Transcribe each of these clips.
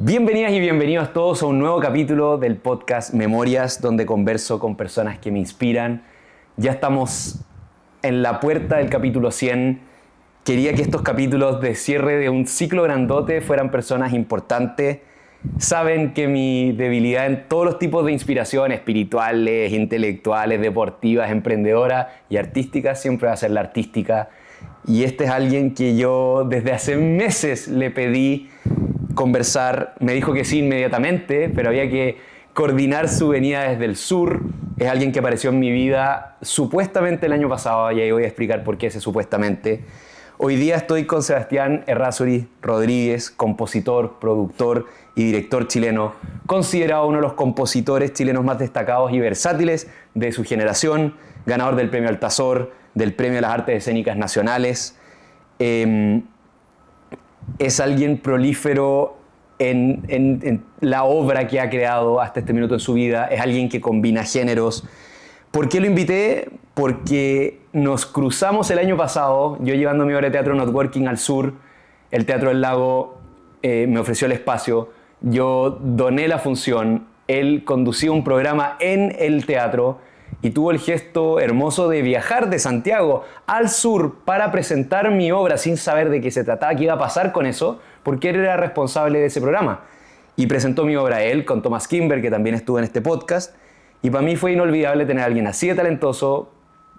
Bienvenidas y bienvenidos todos a un nuevo capítulo del podcast Memorias, donde converso con personas que me inspiran. Ya estamos en la puerta del capítulo 100. Quería que estos capítulos de cierre de un ciclo grandote fueran personas importantes. Saben que mi debilidad en todos los tipos de inspiración, espirituales, intelectuales, deportivas, emprendedoras y artísticas, siempre va a ser la artística. Y este es alguien que yo desde hace meses le pedí conversar, me dijo que sí inmediatamente, pero había que coordinar su venida desde el sur. Es alguien que apareció en mi vida supuestamente el año pasado, y ahí voy a explicar por qué ese supuestamente. Hoy día estoy con Sebastián Errázuriz Rodríguez, compositor, productor y director chileno, considerado uno de los compositores chilenos más destacados y versátiles de su generación, ganador del Premio Altazor, del Premio a las Artes Escénicas Nacionales. Es alguien prolífero en la obra que ha creado hasta este minuto en su vida. Es alguien que combina géneros. ¿Por qué lo invité? Porque nos cruzamos el año pasado, yo llevando mi obra de teatro Networking al sur, el Teatro del Lago me ofreció el espacio, yo doné la función, él conducía un programa en el teatro y tuvo el gesto hermoso de viajar de Santiago al sur para presentar mi obra sin saber de qué se trataba, qué iba a pasar con eso, porque él era responsable de ese programa. Y presentó mi obra a él con Thomas Kimber, que también estuvo en este podcast. Y para mí fue inolvidable tener a alguien así de talentoso,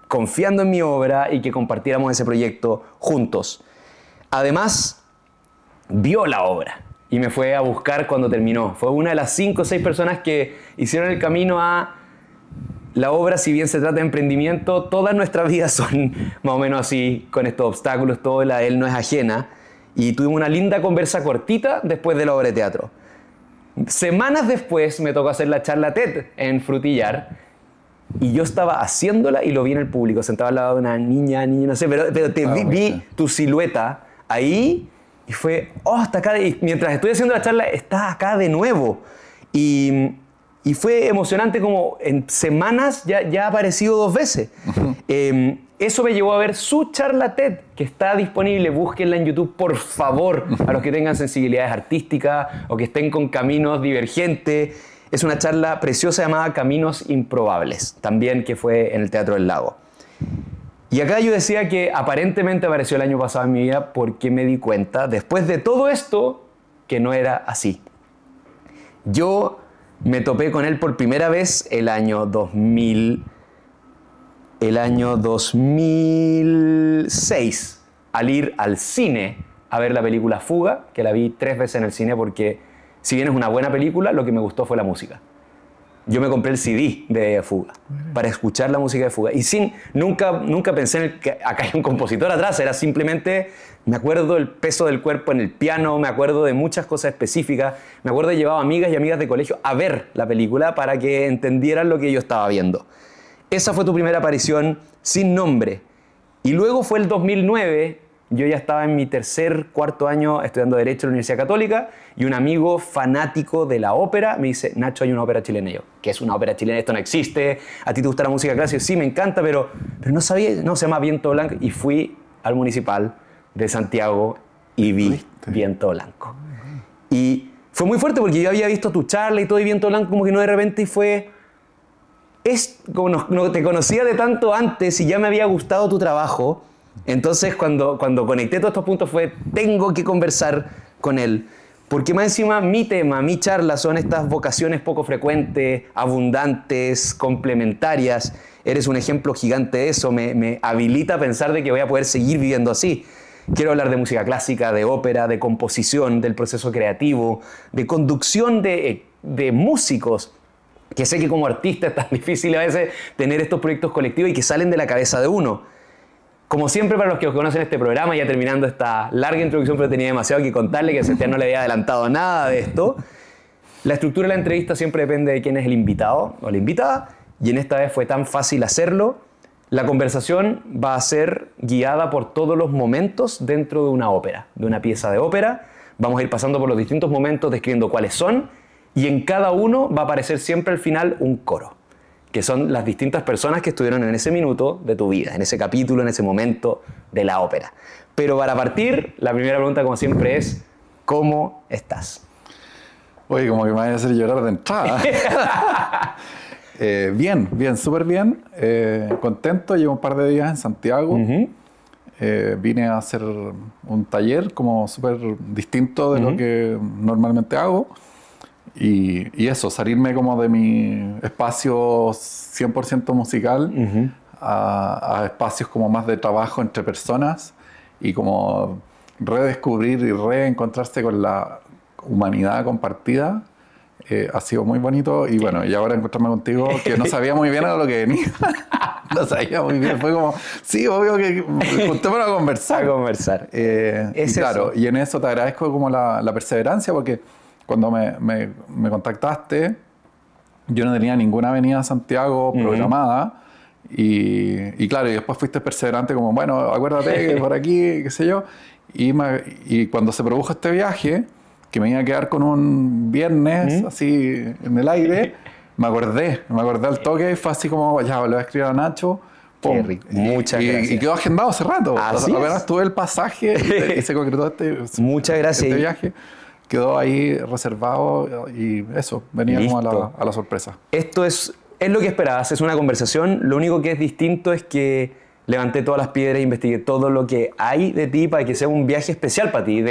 confiando en mi obra y que compartiéramos ese proyecto juntos. Además, vio la obra y me fue a buscar cuando terminó. Fue una de las 5 o 6 personas que hicieron el camino a la obra. Si bien se trata de emprendimiento, todas nuestras vidas son más o menos así, con estos obstáculos, todo la de él no es ajena. Y tuvimos una linda conversa cortita después de la obra de teatro. Semanas después me tocó hacer la charla TED en Frutillar y yo estaba haciéndola y lo vi en el público, sentado al lado de una niña, no sé, pero vi tu silueta ahí y fue, oh, está acá, y mientras estoy haciendo la charla, estás acá de nuevo. Y fue emocionante, como en semanas ya ha aparecido 2 veces. Eso me llevó a ver su charla TED, que está disponible. Búsquenla en YouTube, por favor, a los que tengan sensibilidades artísticas o que estén con caminos divergentes. Es una charla preciosa llamada Caminos Improbables, también, que fue en el Teatro del Lago. Y acá yo decía que aparentemente apareció el año pasado en mi vida porque me di cuenta, después de todo esto, que no era así. Yo me topé con él por primera vez el año 2006, al ir al cine a ver la película Fuga, que la vi 3 veces en el cine porque, si bien es una buena película, lo que me gustó fue la música. Yo me compré el CD de Fuga para escuchar la música de Fuga. Y nunca pensé en que acá hay un compositor atrás. Era simplemente, me acuerdo del peso del cuerpo en el piano, me acuerdo de muchas cosas específicas. Me acuerdo de llevar amigas y amigas de colegio a ver la película para que entendieran lo que yo estaba viendo. Esa fue tu primera aparición sin nombre. Y luego fue el 2009. Yo ya estaba en mi cuarto año estudiando Derecho en la Universidad Católica y un amigo fanático de la ópera me dice, Nacho, hay una ópera chilena. Y yo, ¿qué es una ópera chilena? Esto no existe. ¿A ti te gusta la música clásica? Sí, me encanta, pero no sabía. No, se llama Viento Blanco. Y fui al Municipal de Santiago y vi Viento Blanco. Y fue muy fuerte porque yo había visto tu charla y todo, y Viento Blanco como que no de repente, y fue... como no te conocía de tanto antes y ya me había gustado tu trabajo. Entonces cuando conecté todos estos puntos fue, tengo que conversar con él, porque más encima mi tema, mi charla son estas vocaciones poco frecuentes, abundantes, complementarias. Eres un ejemplo gigante de eso, me habilita a pensar de que voy a poder seguir viviendo así. Quiero hablar de música clásica, de ópera, de composición, del proceso creativo, de conducción de músicos, que sé que como artista es tan difícil a veces tener estos proyectos colectivos y que salen de la cabeza de uno. Como siempre, para los que conocen este programa, ya terminando esta larga introducción, pero tenía demasiado que contarle, que a Sebastián no le había adelantado nada de esto. La estructura de la entrevista siempre depende de quién es el invitado o la invitada, y en esta vez fue tan fácil hacerlo. La conversación va a ser guiada por todos los momentos dentro de una ópera, de una pieza de ópera. Vamos a ir pasando por los distintos momentos, describiendo cuáles son, y en cada uno va a aparecer siempre al final un coro, que son las distintas personas que estuvieron en ese minuto de tu vida, en ese capítulo, en ese momento de la ópera. Pero para partir, la primera pregunta, como siempre, es ¿cómo estás? Oye, como que me vaya a hacer llorar de entrada. Bien, súper bien. Contento, llevo un par de días en Santiago. Vine a hacer un taller como súper distinto de lo que normalmente hago. Y eso, salirme como de mi espacio 100% musical a espacios como más de trabajo entre personas y como redescubrir y reencontrarse con la humanidad compartida. Ha sido muy bonito y bueno, y ahora encontrarme contigo, que no sabía muy bien a lo que venía. No sabía muy bien, fue como, sí, obvio que juntémonos a conversar. A conversar. Y claro, y en eso te agradezco como la perseverancia, porque cuando me contactaste, yo no tenía ninguna avenida a Santiago programada. Y claro, y después fuiste perseverante como, bueno, acuérdate que por aquí, qué sé yo. Y cuando se produjo este viaje, que me iba a quedar con un viernes así en el aire, me acordé al toque y fue así como, ya, le voy a escribir a Nacho. Qué rico. Muchas gracias. Y quedó agendado hace rato. Así apenas tuve el pasaje y se concretó Muchas gracias. Este viaje. Quedó ahí reservado y eso, venía como a la sorpresa. Esto es lo que esperabas, es una conversación. Lo único que es distinto es que levanté todas las piedras e investigué todo lo que hay de ti para que sea un viaje especial para ti.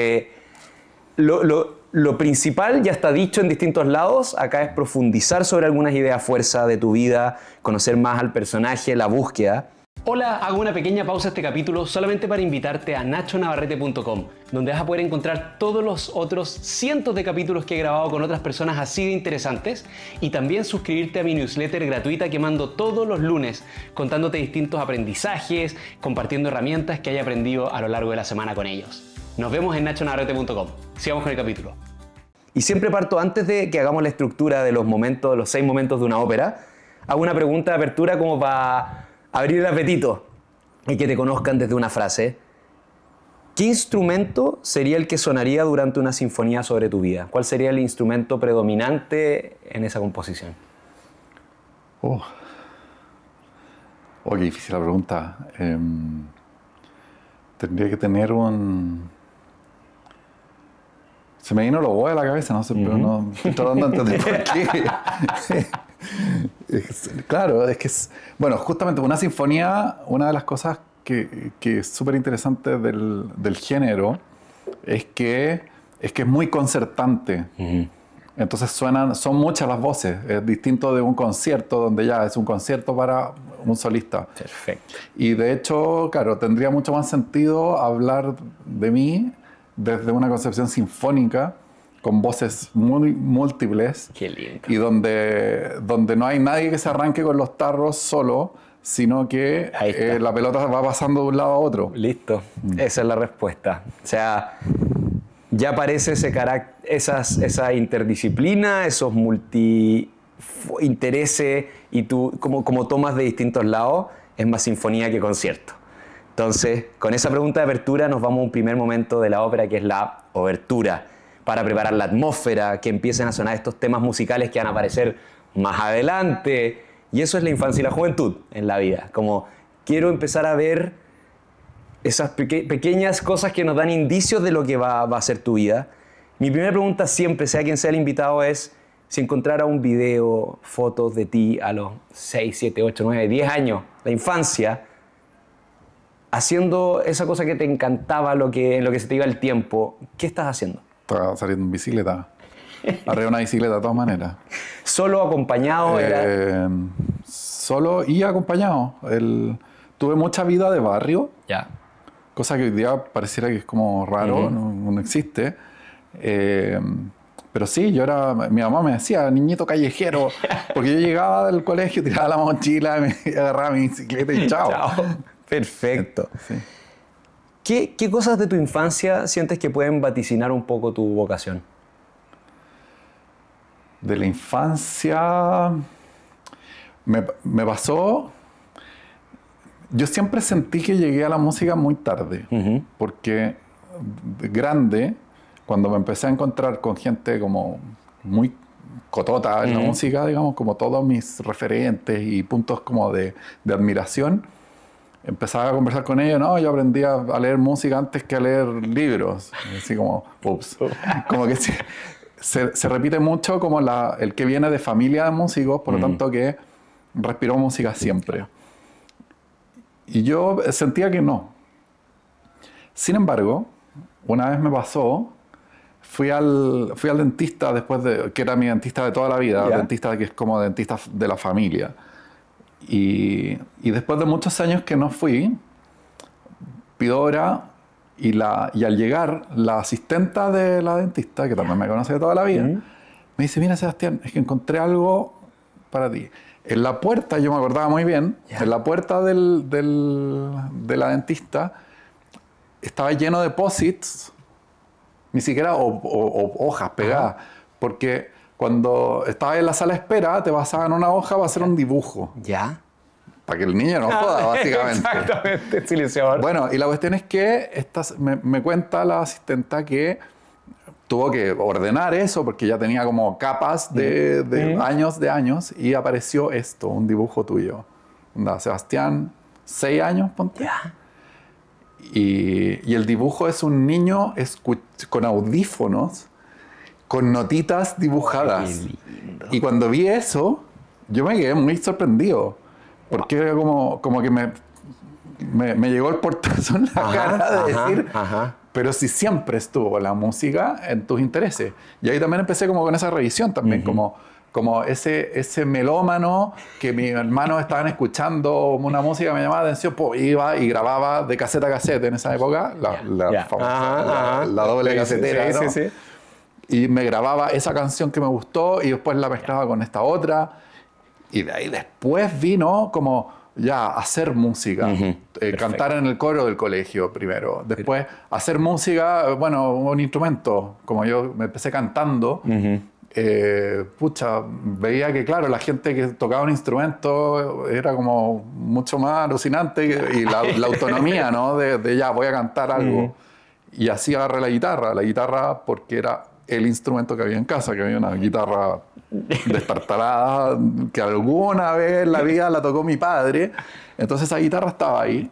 Lo principal ya está dicho en distintos lados. Acá es profundizar sobre algunas ideas fuerza de tu vida, conocer más al personaje, la búsqueda. Hola, hago una pequeña pausa a este capítulo solamente para invitarte a nachonavarrete.com, donde vas a poder encontrar todos los otros cientos de capítulos que he grabado con otras personas así de interesantes y también suscribirte a mi newsletter gratuita que mando todos los lunes contándote distintos aprendizajes, compartiendo herramientas que haya aprendido a lo largo de la semana con ellos. Nos vemos en nachonavarrete.com. Sigamos con el capítulo. Y siempre parto, antes de que hagamos la estructura de los momentos, los 6 momentos de una ópera, hago una pregunta de apertura como para abrir el apetito y que te conozcan desde una frase. ¿Qué instrumento sería el que sonaría durante una sinfonía sobre tu vida? ¿Cuál sería el instrumento predominante en esa composición? Oh, qué difícil la pregunta. Tendría que tener un... Se me vino lo oboe a la cabeza, no sé, pero no estoy tratando de entender por qué. Claro, es que bueno, justamente una sinfonía, una de las cosas que es súper interesante del género es que es muy concertante. Entonces son muchas las voces. Es distinto de un concierto donde ya es un concierto para un solista. Perfecto. Y de hecho, claro, tendría mucho más sentido hablar de mí desde una concepción sinfónica, con voces muy múltiples. Qué lindo. Y donde no hay nadie que se arranque con los tarros solo, sino que la pelota va pasando de un lado a otro. Listo. Esa es la respuesta. O sea, ya aparece esa interdisciplina, esos multi-intereses, y tú, como tomas de distintos lados, es más sinfonía que concierto. Entonces, con esa pregunta de apertura nos vamos a un primer momento de la ópera, que es la obertura, para preparar la atmósfera, que empiecen a sonar estos temas musicales que van a aparecer más adelante. Y eso es la infancia y la juventud en la vida. Como quiero empezar a ver esas pequeñas cosas que nos dan indicios de lo que va a ser tu vida. Mi primera pregunta siempre, sea quien sea el invitado, es si encontrara un video, fotos de ti a los 6, 7, 8, 9, 10 años, la infancia, haciendo esa cosa que te encantaba, en lo que se te iba el tiempo, ¿qué estás haciendo? Estaba saliendo en bicicleta. Arriba de una bicicleta de todas maneras. ¿Solo, acompañado? Solo y acompañado. Tuve mucha vida de barrio. Ya. Cosa que hoy día pareciera que es como raro, no existe. Pero sí, mi mamá me decía, niñito callejero, porque yo llegaba del colegio, tiraba la mochila, me agarraba mi bicicleta y chao. Perfecto. Sí. ¿Qué cosas de tu infancia sientes que pueden vaticinar un poco tu vocación? De la infancia me pasó... Yo siempre sentí que llegué a la música muy tarde, porque de grande, cuando me empecé a encontrar con gente como muy cotota en la música, digamos, como todos mis referentes y puntos como de admiración, empezaba a conversar con ellos. No, yo aprendí a leer música antes que a leer libros. Así como, ups. Como que se repite mucho como el que viene de familia de músicos, por lo tanto que respiró música siempre. Y yo sentía que no. Sin embargo, una vez me pasó, fui al dentista después que era mi dentista de toda la vida, dentista que es como dentista de la familia. Y después de muchos años que no fui, pido hora y al llegar, la asistenta de la dentista, que también me conoce de toda la vida, me dice, mira Sebastián, es que encontré algo para ti. En la puerta, yo me acordaba muy bien, en la puerta de la dentista estaba lleno de posits, ni siquiera hojas pegadas, porque cuando estabas en la sala de espera te pasaban una hoja para hacer un dibujo. ¿Ya? Para que el niño no joda, básicamente. Exactamente, silenciador. Bueno, y la cuestión es que me cuenta la asistenta que tuvo que ordenar eso porque ya tenía como capas de años y apareció esto, un dibujo tuyo. Sebastián, 6 años, ponte. Ya. Y el dibujo es un niño con audífonos, con notitas dibujadas. Qué lindo. Y cuando vi eso, yo me quedé muy sorprendido. Porque era como que me llegó el portazo en la cara de decir, pero si siempre estuvo la música en tus intereses. Y ahí también empecé como con esa revisión también, como ese melómano que mis hermanos estaban escuchando una música que me llamaba la atención, pues iba y grababa de caseta a caseta en esa época, la famosa, la doble casetera, ¿no? Sí. Y me grababa esa canción que me gustó y después la mezclaba con esta otra. Y de ahí después vino como ya hacer música, cantar en el coro del colegio primero, después hacer música, bueno, un instrumento, como yo me empecé cantando, veía que claro, la gente que tocaba un instrumento era como mucho más alucinante y la autonomía, ¿no? De ya voy a cantar algo. Y así agarré la guitarra porque era el instrumento que había en casa, que había una guitarra destartalada, que alguna vez en la vida la tocó mi padre. Entonces esa guitarra estaba ahí.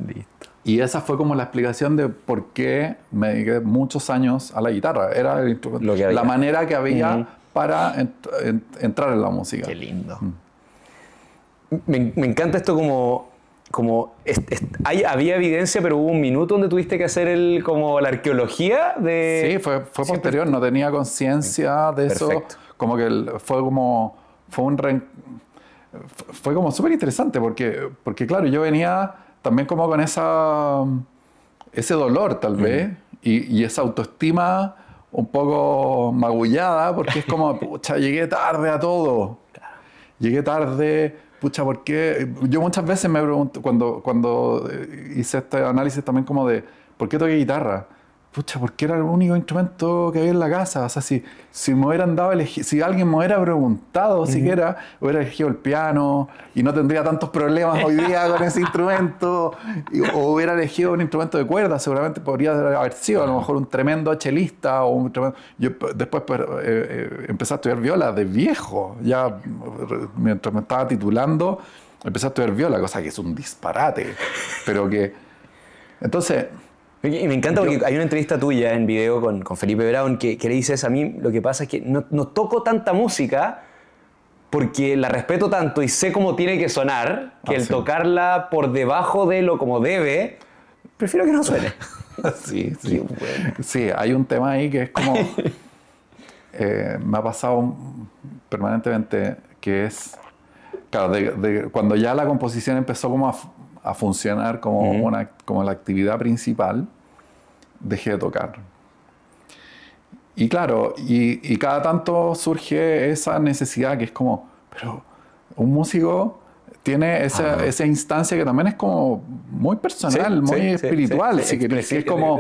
Listo. Y esa fue como la explicación de por qué me dediqué muchos años a la guitarra. Era el instrumento, la manera que había para entrar en la música. Qué lindo. Me encanta esto había evidencia, pero hubo un minuto donde tuviste que hacer como la arqueología de... Sí, fue posterior, no tenía conciencia de eso. Como que fue como súper interesante porque claro, yo venía también como con ese dolor tal vez y esa autoestima un poco magullada porque es como, pucha, llegué tarde a todo. Llegué tarde... Pucha, ¿por qué? Yo muchas veces me pregunto, cuando hice este análisis también como de, ¿por qué toqué guitarra? Pucha, porque era el único instrumento que había en la casa. O sea, si me hubieran dado si alguien me hubiera preguntado siquiera, hubiera elegido el piano y no tendría tantos problemas hoy día con ese instrumento. O hubiera elegido un instrumento de cuerda, seguramente podría haber sido a lo mejor un tremendo chelista o un tremendo... Yo después empecé a estudiar viola de viejo. Ya mientras me estaba titulando, empecé a estudiar viola, cosa que es un disparate. Pero que... Entonces... Y me encanta porque hay una entrevista tuya en video con Felipe Brown que le dices, a mí lo que pasa es que no toco tanta música porque la respeto tanto y sé cómo tiene que sonar, que el tocarla por debajo de lo como debe, prefiero que no suene. Sí. Sí, hay un tema ahí que es como... me ha pasado permanentemente que es... Claro, cuando ya la composición empezó como a funcionar como la actividad principal, dejé de tocar. Y claro, y cada tanto surge esa necesidad que es como, pero un músico tiene esa instancia que también es como muy personal, muy espiritual, si querés, que es como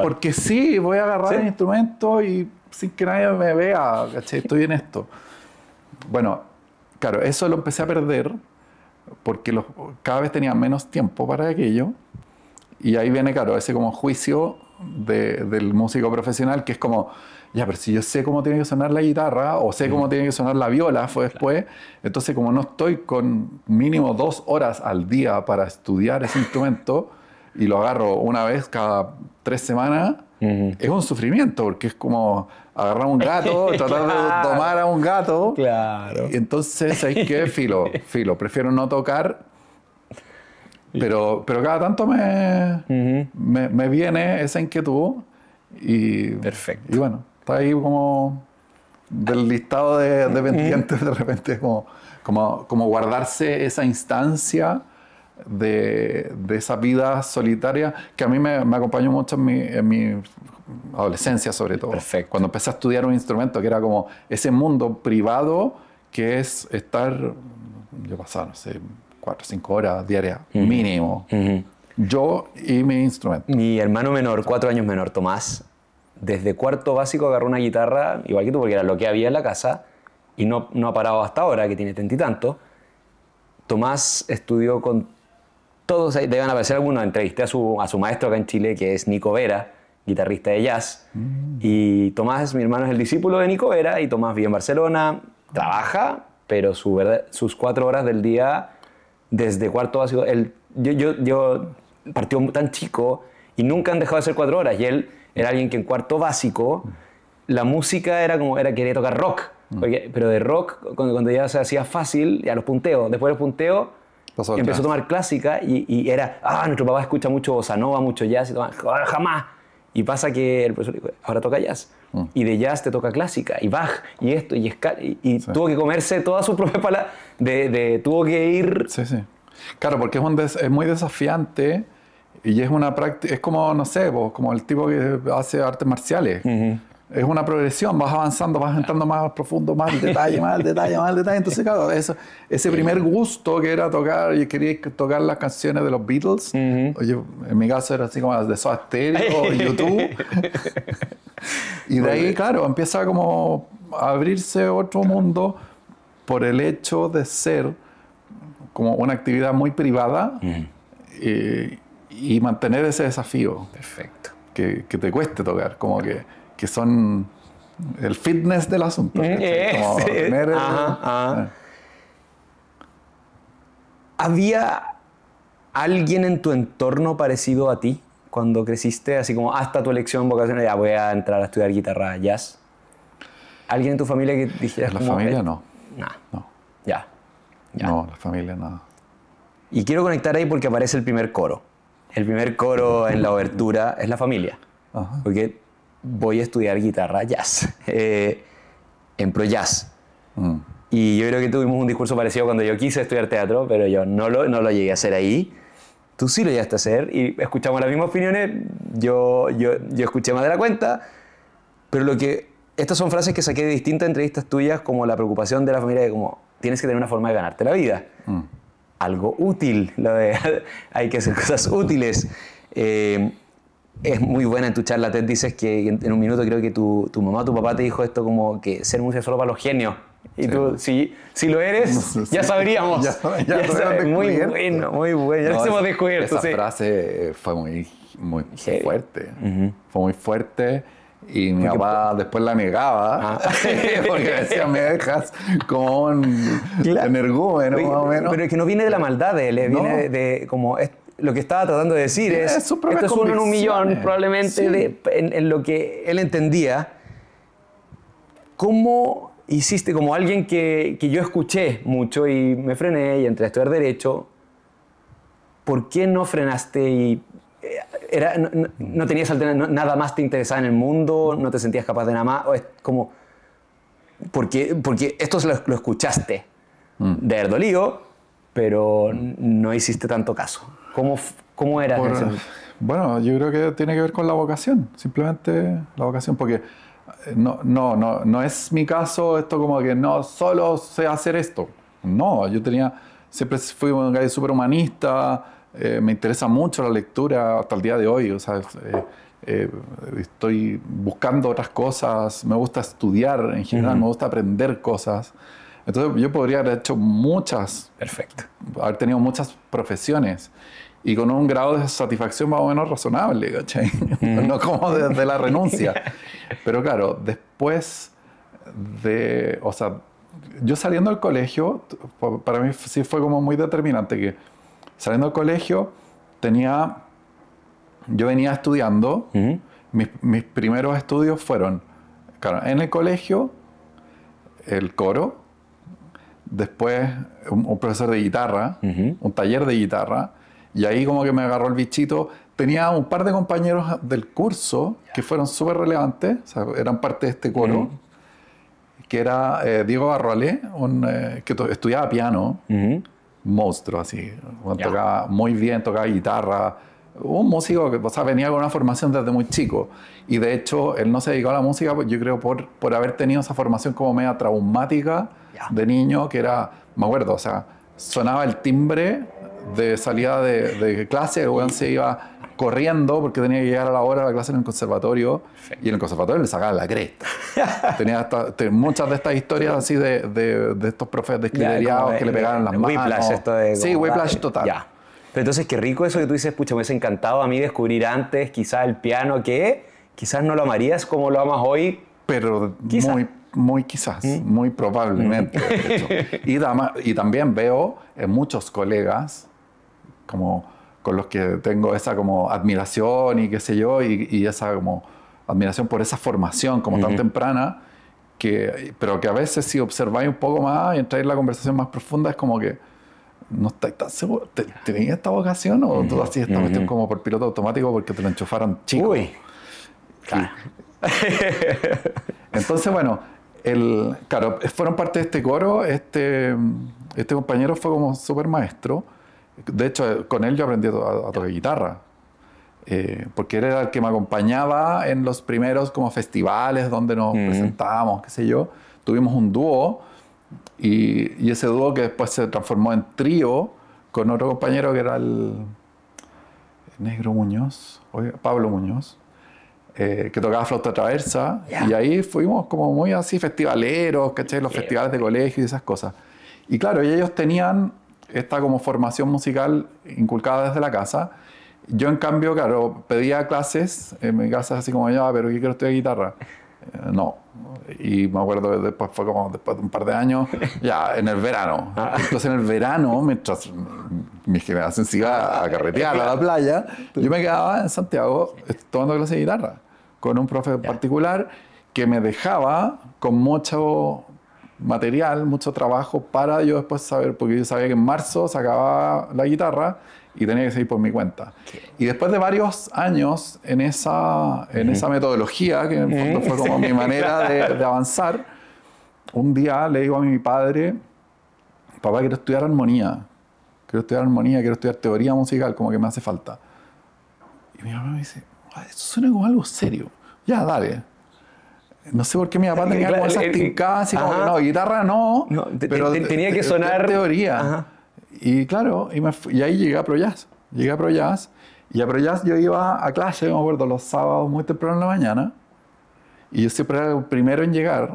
porque sí, voy a agarrar el instrumento y sin que nadie me vea, ¿cachai? Estoy en esto. Bueno, claro, eso lo empecé a perder porque cada vez tenía menos tiempo para aquello y ahí viene, claro, ese como juicio del músico profesional que es como, ya, pero si yo sé cómo tiene que sonar la guitarra o sé cómo tiene que sonar la viola, fue después, entonces como no estoy con mínimo 2 horas al día para estudiar ese instrumento y lo agarro una vez cada 3 semanas, es un sufrimiento, porque es como agarrar un gato, tratar de domar a un gato. Claro. Y entonces, ¿sabes qué? Filo, prefiero no tocar, pero cada tanto me viene esa inquietud y... Perfecto. Y bueno, está ahí como del listado de pendientes, de repente como guardarse esa instancia de esa vida solitaria que a mí me acompañó mucho en mi adolescencia, sobre todo. Perfecto. Cuando empecé a estudiar un instrumento que era como ese mundo privado que es estar, yo pasaba, no sé, 4 o 5 horas diarias mínimo. Yo y mi instrumento. Mi hermano menor, 4 años menor, Tomás, desde cuarto básico agarró una guitarra, igual que tú, porque era lo que había en la casa, y no ha parado hasta ahora, que tiene 30 y tanto. Tomás estudió con todos, deben aparecer algunos, entrevisté a su maestro acá en Chile, que es Nico Vera, guitarrista de jazz, y Tomás, mi hermano, es el discípulo de Nico Vera, y Tomás vive en Barcelona, trabaja, pero sus 4 horas del día, desde cuarto básico, yo partió tan chico, y nunca han dejado de ser 4 horas, y él era alguien que en cuarto básico, la música quería tocar rock, pero de rock, cuando ya se hacía fácil, ya los punteos, después de los punteos, empezó a tomar clásica y era, nuestro papá escucha mucho bossa nova, mucho jazz, y toma, jamás. Y pasa que el profesor dijo, ahora toca jazz. Y de jazz te toca clásica, y Bach, y esto, y tuvo que comerse toda su propia palabra, tuvo que ir... Sí. Claro, porque es muy desafiante y es una práctica, es como, no sé, como el tipo que hace artes marciales. Es una progresión, vas avanzando, vas entrando más profundo, más detalle. Entonces, claro, ese primer gusto que era tocar, y quería tocar las canciones de los Beatles, oye, en mi caso era así como las de Soda Stereo, YouTube. Y de ahí, claro, empieza como a abrirse otro mundo por el hecho de ser como una actividad muy privada y mantener ese desafío. Perfecto. Que te cueste tocar, como que son el fitness del asunto. Como tener ¿Había alguien en tu entorno parecido a ti cuando creciste? Así como hasta tu elección vocacional, ya voy a entrar a estudiar guitarra jazz. ¿Alguien en tu familia que dijeras la familia no. No. Ya. No, la familia no. Y quiero conectar ahí porque aparece el primer coro. El primer coro en la obertura es la familia. Ajá. Porque voy a estudiar guitarra jazz, en Pro Jazz. Y yo creo que tuvimos un discurso parecido cuando yo quise estudiar teatro, pero yo no lo llegué a hacer ahí. Tú sí lo llegaste a hacer y escuchamos las mismas opiniones. Yo escuché más de la cuenta, pero estas son frases que saqué de distintas entrevistas tuyas, como la preocupación de la familia de como tienes que tener una forma de ganarte la vida. Algo útil, hay que hacer cosas útiles. Es muy buena en tu charla TED, dices que en un minuto creo que tu mamá o tu papá te dijo esto como que ser músico es solo para los genios. Y tú, si lo eres, ya sabríamos. Ya muy bueno, muy bueno. Ya nos hemos descubierto. Esa frase fue muy fuerte. Fue muy fuerte. Y mi papá después la negaba, porque decía, me dejas como un energúmeno, más o menos. Pero es que no viene de la maldad de él, viene de como... Lo que estaba tratando de decir esto es uno en un millón, probablemente, en lo que él entendía. ¿Cómo hiciste, como alguien que yo escuché mucho y me frené y entré a estudiar Derecho, por qué no frenaste y no tenías nada más te interesaba en el mundo, no te sentías capaz de nada más? O es como, porque esto lo escuchaste de haber dolido, pero no hiciste tanto caso. ¿Cómo era? Bueno, yo creo que tiene que ver con la vocación, simplemente la vocación, porque no es mi caso esto como que no solo sé hacer esto. No, siempre fui un gallo súper humanista, me interesa mucho la lectura hasta el día de hoy, o sea, estoy buscando otras cosas, me gusta estudiar en general, me gusta aprender cosas. Entonces yo podría haber hecho haber tenido muchas profesiones y con un grado de satisfacción más o menos razonable, ¿cachai? No como de la renuncia. Pero claro, después o sea, yo saliendo del colegio, para mí sí fue como muy determinante que saliendo del colegio yo venía estudiando, mis primeros estudios fueron, claro, en el colegio, el coro, después un profesor de guitarra, un taller de guitarra, y ahí como que me agarró el bichito. Tenía un par de compañeros del curso que fueron súper relevantes, o sea, eran parte de este coro, que era Diego Barroalé, que estudiaba piano, un monstruo así, tocaba muy bien, tocaba guitarra, un músico que, o sea, venía con una formación desde muy chico, y de hecho él no se dedicó a la música, pues, yo creo por haber tenido esa formación como media traumática de niño, que era, me acuerdo, o sea, sonaba el timbre de salida de clase, el weón se iba corriendo porque tenía que llegar a la hora de la clase en el conservatorio. Perfecto. Y en el conservatorio le sacaban la cresta. Tenía muchas de estas historias así de estos profes descriteriados que le pegaban las manos. Whiplash, esto de... Sí, whiplash total. Ya. Pero entonces qué rico eso que tú dices, pucha, me hubiese encantado a mí descubrir antes quizás el piano, que quizás no lo amarías como lo amas hoy. Pero muy quizás, muy probablemente. De hecho. Y también veo en muchos colegas como con los que tengo esa como admiración y qué sé yo, y esa como admiración por esa formación como tan temprana, pero que a veces si observáis un poco más y entráis en la conversación más profunda, es como que no estáis tan seguro. ¿Tenías esta vocación o tú hacías esta cuestión como por piloto automático porque te lo enchufaron chico? Uy, claro. Entonces, bueno, claro, fueron parte de este coro. Este compañero fue como súper maestro. De hecho, con él yo aprendí a tocar guitarra. Porque él era el que me acompañaba en los primeros como festivales donde nos presentábamos, qué sé yo. Tuvimos un dúo y ese dúo que después se transformó en trío con otro compañero que era el Negro Muñoz, Pablo Muñoz, que tocaba flauta traversa. Y ahí fuimos como muy así festivaleros, ¿cachai? Los festivales de colegio y esas cosas. Y claro, ellos tenían esta como formación musical inculcada desde la casa. Yo, en cambio, claro, pedía clases en mi casa así como yo, pero yo quiero estudiar guitarra. No. Y me acuerdo que después fue como después de un par de años, ya, en el verano. Entonces, en el verano, mientras mi generación se iba a carretear a la playa, yo me quedaba en Santiago tomando clases de guitarra con un profe particular que me dejaba con mucho material, mucho trabajo para yo después saber, porque yo sabía que en marzo se acababa la guitarra y tenía que seguir por mi cuenta. Y después de varios años en esa metodología, que en el fondo fue como mi manera de avanzar, un día le digo a mi padre, papá, quiero estudiar armonía, quiero estudiar teoría musical, como que me hace falta. Y mi papá me dice, eso suena como algo serio. Ya, dale. No sé por qué mi papá tenía como esas tincadas, así como, no, guitarra no, pero tenía que sonar... teoría. Ajá. Y claro, y ahí llegué a ProJazz. Y a ProJazz yo iba a clase, me acuerdo, los sábados muy temprano en la mañana. Y yo siempre era el primero en llegar.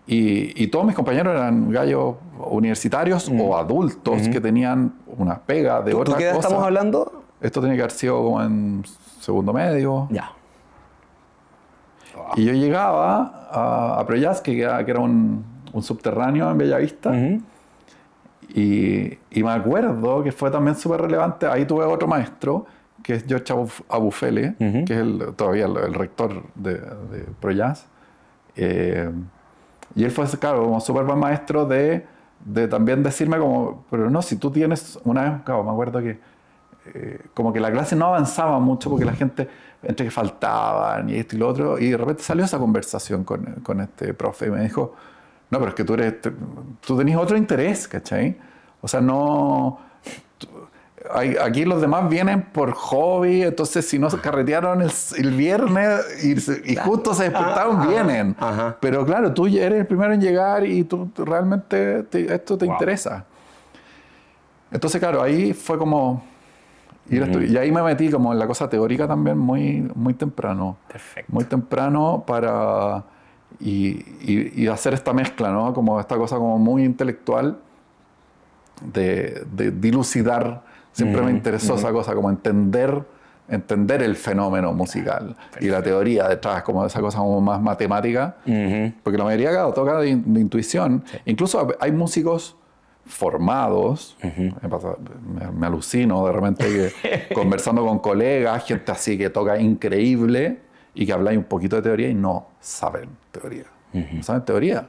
Y todos mis compañeros eran gallos universitarios o adultos que tenían una pega de otra cosa. ¿Tú qué edad estamos hablando? Esto tiene que haber sido como en segundo medio. Ya. Y yo llegaba a ProJazz, que era un subterráneo en Bellavista. Y me acuerdo que fue también súper relevante. Ahí tuve otro maestro, que es George Abufele, que es todavía el rector de ProJazz. Y él fue, claro, como súper buen maestro de también decirme como, pero no, si tú tienes una vez, claro, me acuerdo que como que la clase no avanzaba mucho porque la gente, entre que faltaban y esto y lo otro, y de repente salió esa conversación con este profe y me dijo, no, pero es que tú tenés otro interés, ¿cachai? O sea, no... Aquí los demás vienen por hobby, entonces si no se carretearon el viernes y justo se despertaron, vienen. Ajá. Pero claro, tú eres el primero en llegar y tú realmente esto te interesa. Entonces, claro, ahí fue como... Y ahí me metí como en la cosa teórica también muy, muy temprano. Perfecto. Muy temprano para... Y hacer esta mezcla, ¿no? Como esta cosa como muy intelectual de dilucidar. Siempre me interesó esa cosa, como entender el fenómeno musical. Perfecto. Y la teoría detrás, como esa cosa como más matemática. Porque la mayoría, claro, toca de intuición. Sí. Incluso hay músicos formados, me alucino de repente que conversando con colegas, gente así que toca increíble, y que habláis un poquito de teoría y no saben teoría. No saben teoría.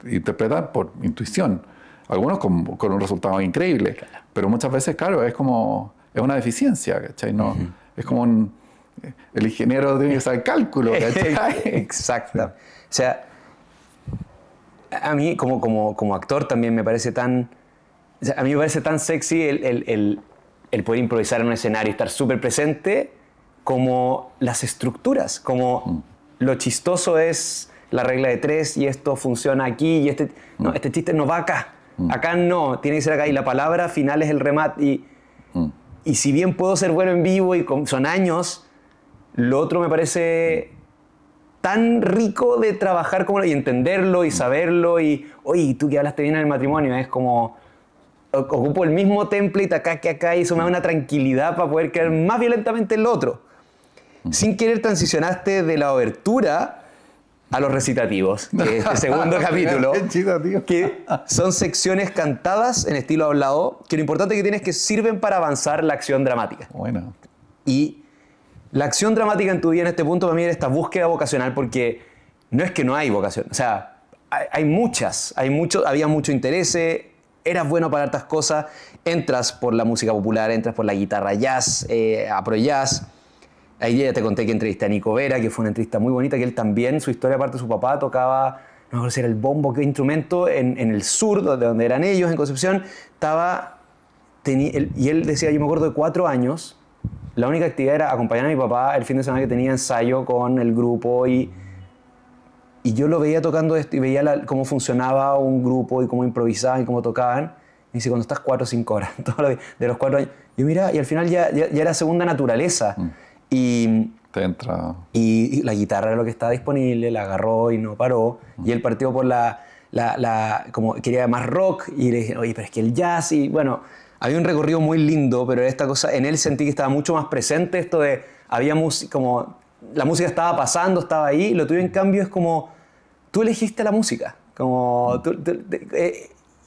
Interpretan por intuición. Algunos con un resultado increíble, pero muchas veces, claro, es una deficiencia, ¿cachai? No, es como el ingeniero tiene que saber cálculo, ¿cachai? Exacto. O sea, a mí como actor también me parece tan... O sea, a mí me parece tan sexy el poder improvisar en un escenario y estar súper presente, como las estructuras, como lo chistoso es la regla de 3 y esto funciona aquí y este chiste no va acá. Acá no, tiene que ser acá y la palabra final es el remate y si bien puedo ser bueno en vivo y son años, lo otro me parece tan rico de trabajar y entenderlo y saberlo y oye, tú que hablaste bien en el matrimonio, es como ocupo el mismo template acá que acá y eso me da una tranquilidad para poder creer más violentamente en lo otro. Sin querer transicionaste de la obertura a los recitativos, que es el segundo capítulo, que son secciones cantadas en estilo hablado, que lo importante que tiene es que sirven para avanzar la acción dramática. Bueno. Y la acción dramática en tu vida en este punto para mí era esta búsqueda vocacional, porque no es que no hay vocación, o sea, hay muchas, había mucho interés, eras bueno para hartas cosas, entras por la música popular, entras por la guitarra jazz, afro jazz. Ahí ya te conté que entrevisté a Nico Vera, que fue una entrevista muy bonita, que él también, su historia aparte de su papá, tocaba, no me acuerdo si era el bombo, qué instrumento, en el sur, de donde eran ellos, en Concepción, y él decía, yo me acuerdo de 4 años, la única actividad era acompañar a mi papá el fin de semana que tenía ensayo con el grupo y yo lo veía tocando esto y veía cómo funcionaba un grupo y cómo improvisaban y cómo tocaban. Y dice, cuando estás 4 o 5 horas, de los 4 años, yo mira, y al final ya era segunda naturaleza. Y la guitarra era lo que estaba disponible, la agarró y no paró. Y él partió por como quería más rock y le dije, oye, pero es que el jazz y bueno, había un recorrido muy lindo, pero esta cosa, en él sentí que estaba mucho más presente esto de, había música, como la música estaba pasando, estaba ahí, y lo tuyo en cambio es como, tú elegiste la música, como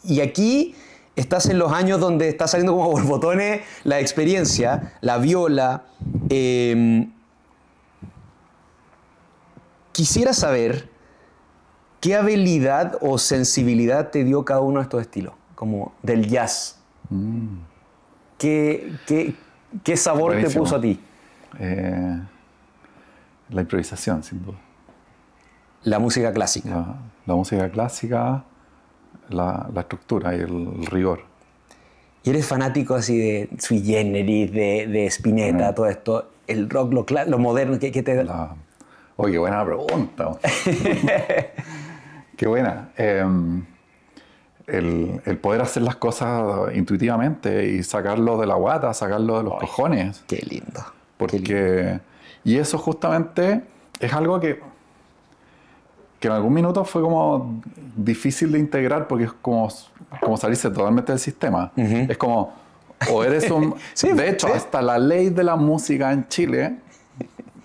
y aquí estás en los años donde está saliendo como borbotones la experiencia, la viola. Quisiera saber qué habilidad o sensibilidad te dio cada uno de estos estilos, como del jazz. ¿Qué sabor Buenísimo. Te puso a ti? La improvisación, sin duda. La música clásica. La música clásica, la estructura y el rigor. ¿Y eres fanático así de Sui Generis, de Spinetta, todo esto? El rock, lo moderno, ¿qué te da? Oye, qué buena pregunta. Qué buena. El poder hacer las cosas intuitivamente y sacarlo de la guata, sacarlo de los cojones. Qué lindo. Y eso justamente es algo que en algún minuto fue como difícil de integrar porque es como salirse totalmente del sistema. Es como, o eres un... de hecho, hasta la ley de la música en Chile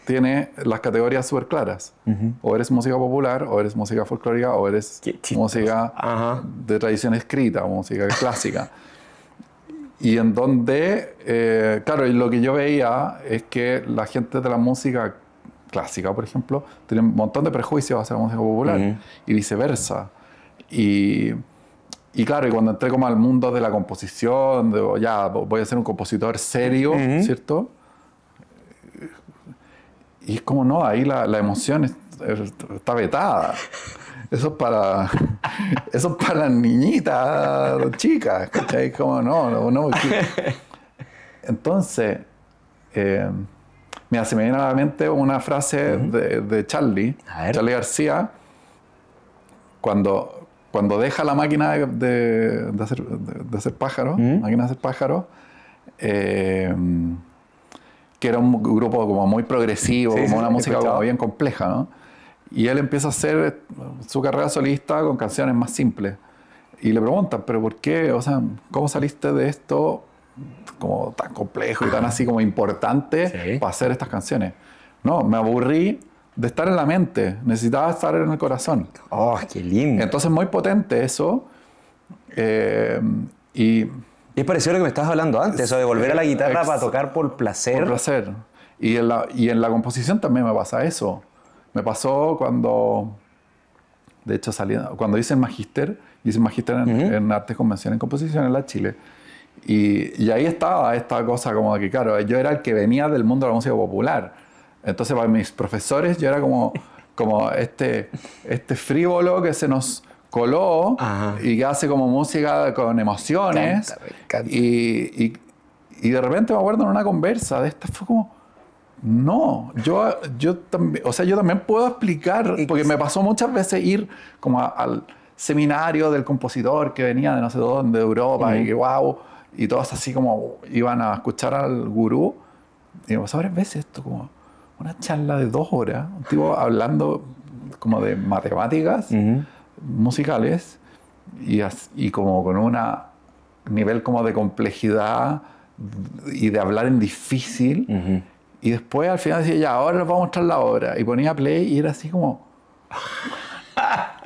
tiene las categorías súper claras. O eres música popular, o eres música folclórica, o eres música de tradición escrita, o música clásica. Y en donde, claro, y lo que yo veía es que la gente de la música clásica, por ejemplo, tiene un montón de prejuicios hacia la música popular y viceversa. Y claro, y cuando entré como al mundo de la composición, ya voy a ser un compositor serio, ¿cierto? Y es como, no, ahí la emoción está vetada. Eso es para las niñitas, chicas, ¿cachai? Como, no. Entonces, mira, se me viene a la mente una frase de Charlie García, cuando deja la máquina de hacer pájaros, máquina de hacer pájaros, que era un grupo como muy progresivo, como una música como bien compleja, ¿no? Y él empieza a hacer su carrera solista con canciones más simples. Y le preguntan, ¿pero por qué? O sea, ¿cómo saliste de esto como tan complejo y tan así como importante para hacer estas canciones? No, me aburrí de estar en la mente. Necesitaba estar en el corazón. ¡Oh, qué lindo! Entonces, muy potente eso. Y es parecido a lo que me estabas hablando antes, eso de volver a la guitarra para tocar por placer. Por placer. Y en la composición también me pasa eso. Me pasó cuando, de hecho, cuando hice el magíster en Artes Convención en Composición en la Chile. Y ahí estaba esta cosa como de que, claro, yo era el que venía del mundo de la música popular. Entonces, para mis profesores, yo era como este frívolo que se nos coló y que hace como música con emociones. Me encanta. Y de repente me acuerdo en una conversa de esta, fue como, no, yo también, o sea, yo también puedo explicar, porque me pasó muchas veces ir como al seminario del compositor que venía de no sé dónde, de Europa, y que wow, y todos así como iban a escuchar al gurú. Y me pasó varias veces esto, como una charla de 2 horas, un tipo hablando como de matemáticas musicales y como con un nivel como de complejidad y de hablar en difícil. Y después al final decía, ya, ahora les voy a mostrar la obra. Y ponía play y era así como,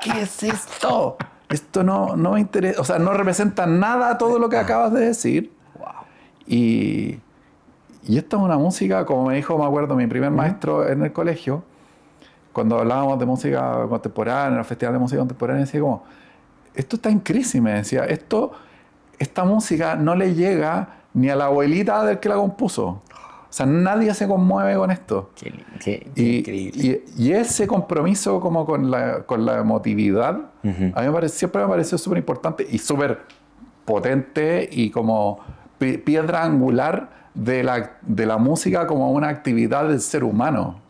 ¿qué es esto? Esto no me interesa, o sea, no representa nada todo lo que acabas de decir. Y esta es una música, como me dijo, me acuerdo, mi primer maestro en el colegio, cuando hablábamos de música contemporánea, en el Festival de Música Contemporánea, decía como, esto está en crisis, me decía, esta música no le llega ni a la abuelita del que la compuso. O sea, nadie se conmueve con esto. Qué increíble. Y ese compromiso como con la emotividad, a mí siempre me pareció súper importante y súper potente y como piedra angular de la música como una actividad del ser humano.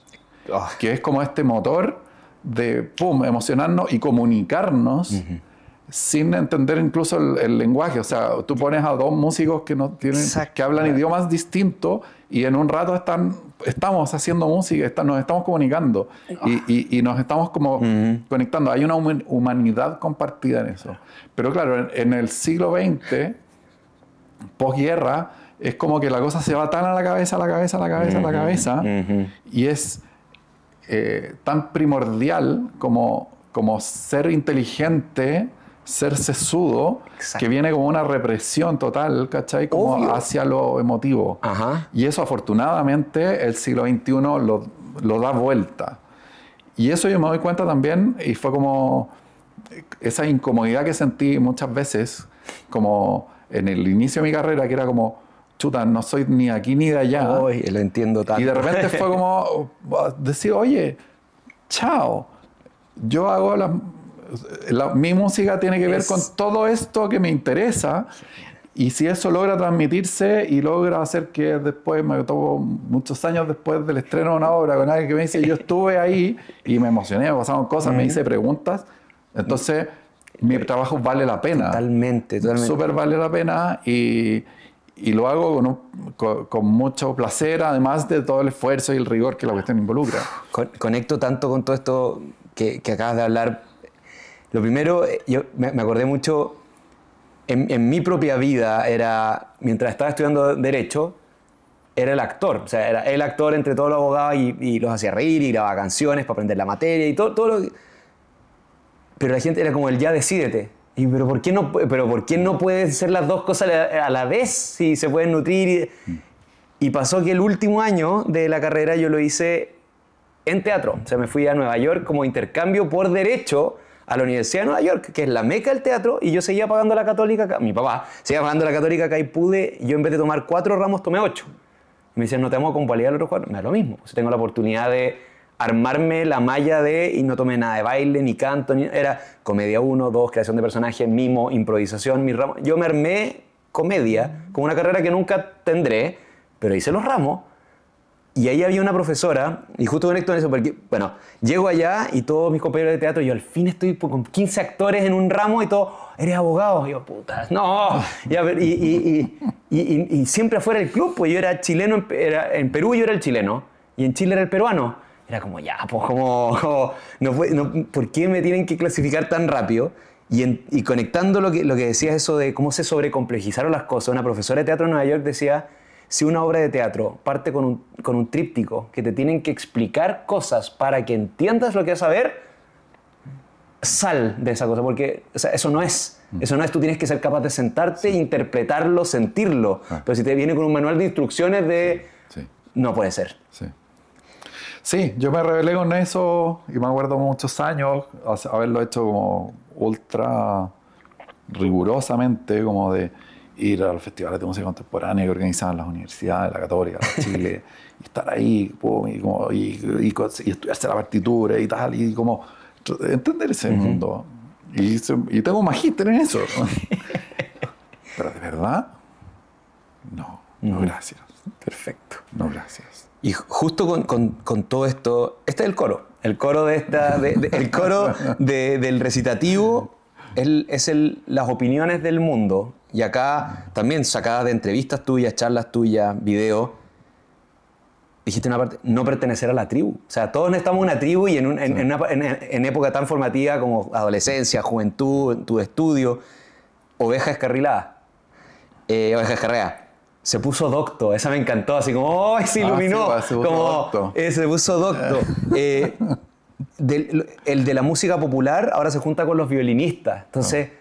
Que es como este motor de emocionarnos y comunicarnos sin entender incluso el lenguaje. O sea, tú pones a 2 músicos que hablan idiomas distintos y en un rato estamos haciendo música, nos estamos comunicando y nos estamos como conectando. Hay una humanidad compartida en eso. Pero claro, en el siglo XX, posguerra, es como que la cosa se va tan a la cabeza, y es tan primordial como ser inteligente, ser sesudo, que viene como una represión total, ¿cachai? Como hacia lo emotivo. Y eso afortunadamente el siglo XXI lo da vuelta. Y eso yo me doy cuenta también, y fue como esa incomodidad que sentí muchas veces, como en el inicio de mi carrera, que era como, chuta, no soy ni aquí ni de allá. Lo entiendo tanto. Y de repente fue como decir, oye, chao, yo hago mi música tiene que ver con todo esto que me interesa, y si eso logra transmitirse y logra hacer que después, me tomo muchos años después del estreno de una obra con alguien que me dice, yo estuve ahí y me emocioné, me pasaron cosas, me hice preguntas, entonces mi trabajo vale la pena. Totalmente. Súper vale la pena y lo hago con mucho placer, además de todo el esfuerzo y el rigor que la cuestión involucra. Conecto tanto con todo esto que acabas de hablar. Lo primero, yo me acordé mucho, en mi propia vida, mientras estaba estudiando Derecho, era el actor. O sea, era el actor entre todos los abogados y los hacía reír y grababa canciones para aprender la materia y todo lo que... Pero la gente era como el ya decídete. ¿Pero por qué no pueden ser las 2 cosas a la vez si se pueden nutrir? Y pasó que el último año de la carrera yo lo hice en teatro. O sea, me fui a Nueva York como intercambio por Derecho a la Universidad de Nueva York, que es la meca del teatro, y yo seguía pagando la católica acá. Mi papá seguía pagando la católica acá y yo en vez de tomar 4 ramos tomé 8. Y me decían, no te vamos a convalidar los otros 4. Me da lo mismo. O sea, tengo la oportunidad de armarme la malla y no tomé nada de baile, ni canto, era comedia 1, 2, creación de personajes, mimo, improvisación, mi ramo. Yo me armé comedia con una carrera que nunca tendré, pero hice los ramos. Y ahí había una profesora, y justo conecto en eso, porque, bueno, llego allá y todos mis compañeros de teatro, yo al fin estoy con 15 actores en un ramo y todo, ¿eres abogado? Y yo, puta, no. Y siempre afuera del club, pues yo era chileno, en Perú yo era el chileno, y en Chile era el peruano. Era como, ya, pues, ¿por qué me tienen que clasificar tan rápido? Y conectando lo que decías, eso de cómo se sobrecomplejizaron las cosas, una profesora de teatro en Nueva York decía, si una obra de teatro parte con un tríptico que te tienen que explicar cosas para que entiendas lo que vas a ver, sal de esa cosa, porque o sea, eso no es, tú tienes que ser capaz de sentarte, interpretarlo, sentirlo. Pero si te viene con un manual de instrucciones de... no puede ser. Sí. Sí, yo me rebelé con eso y me acuerdo muchos años haberlo hecho como ultra rigurosamente, como de ir a los festivales de música contemporánea que organizaban las universidades, la Católica, la Chile, y estar ahí pum, y estudiarse la partitura y tal, y como entender ese mundo. Y tengo un magíster en eso. Pero de verdad, no, gracias. Perfecto. No, gracias. Y justo con todo esto, este es el coro. El coro, el coro del recitativo es las opiniones del mundo. Y acá también sacadas de entrevistas tuyas, charlas tuyas, videos. Dijiste una parte, no pertenecer a la tribu. O sea, todos necesitamos una tribu y en época tan formativa como adolescencia, juventud, tu estudio, oveja descarrilada, oveja descarriada. Se puso docto, esa me encantó, así como, ¡oh! Se iluminó. Sí, se puso como, docto. Se puso docto. El de la música popular ahora se junta con los violinistas. Entonces,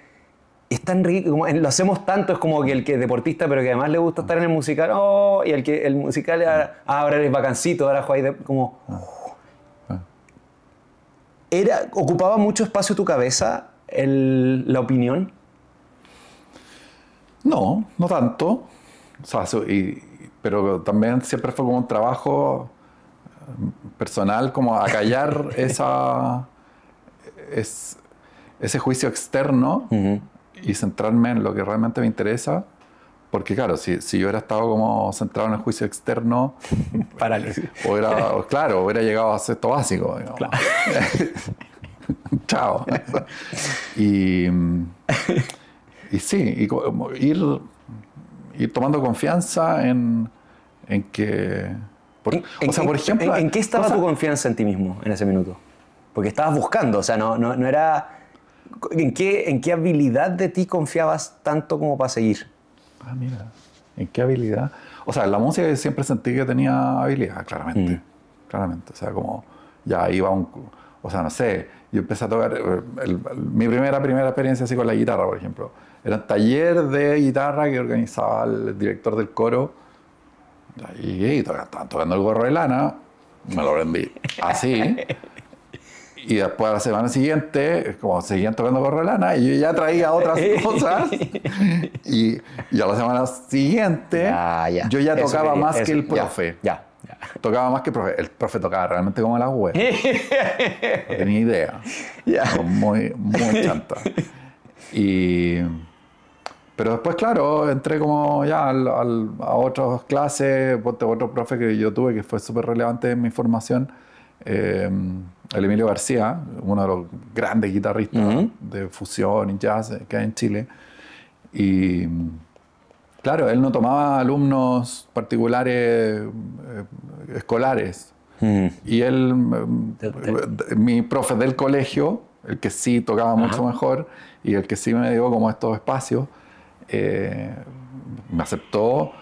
es tan rico, como, lo hacemos tanto, es como que el que es deportista, pero que además le gusta estar en el musical, ¡oh! Y el musical, ahora eres vacancito, ahora juegas como... ¿Ocupaba mucho espacio tu cabeza la opinión? No, no tanto. O sea, pero también siempre fue como un trabajo personal, como acallar ese juicio externo y centrarme en lo que realmente me interesa. Porque claro, si yo hubiera estado como centrado en el juicio externo, parálisis. Hubiera llegado a sexto básico, digamos. Claro. Chao. Y sí, ir tomando confianza en que... por ejemplo... ¿En qué estaba tu confianza en ti mismo en ese minuto? Porque estabas buscando, o sea, no era... ¿En qué habilidad de ti confiabas tanto como para seguir? Mira, ¿en qué habilidad? O sea, en la música yo siempre sentí que tenía habilidad, claramente. Claramente, o sea, como ya iba o sea, no sé, yo empecé a tocar... mi primera experiencia así con la guitarra, por ejemplo, era un taller de guitarra que organizaba el director del coro. Y estaban tocando el Gorro de Lana, me lo aprendí así. Y después a la semana siguiente, como seguían tocando Gorro de Lana, y yo ya traía otras cosas. Y a la semana siguiente, yo ya tocaba más que el profe. Tocaba más que el profe. El profe tocaba realmente como la web. No tenía idea. Muy, muy chanta. Pero después, claro, entré como ya a otras clases, otro profe que yo tuve que fue súper relevante en mi formación, el Emilio García, uno de los grandes guitarristas de fusión y jazz que hay en Chile. Y claro, él no tomaba alumnos particulares escolares. Y él, mi profe del colegio, el que sí tocaba mucho mejor y el que sí me dio como estos espacios, me aceptó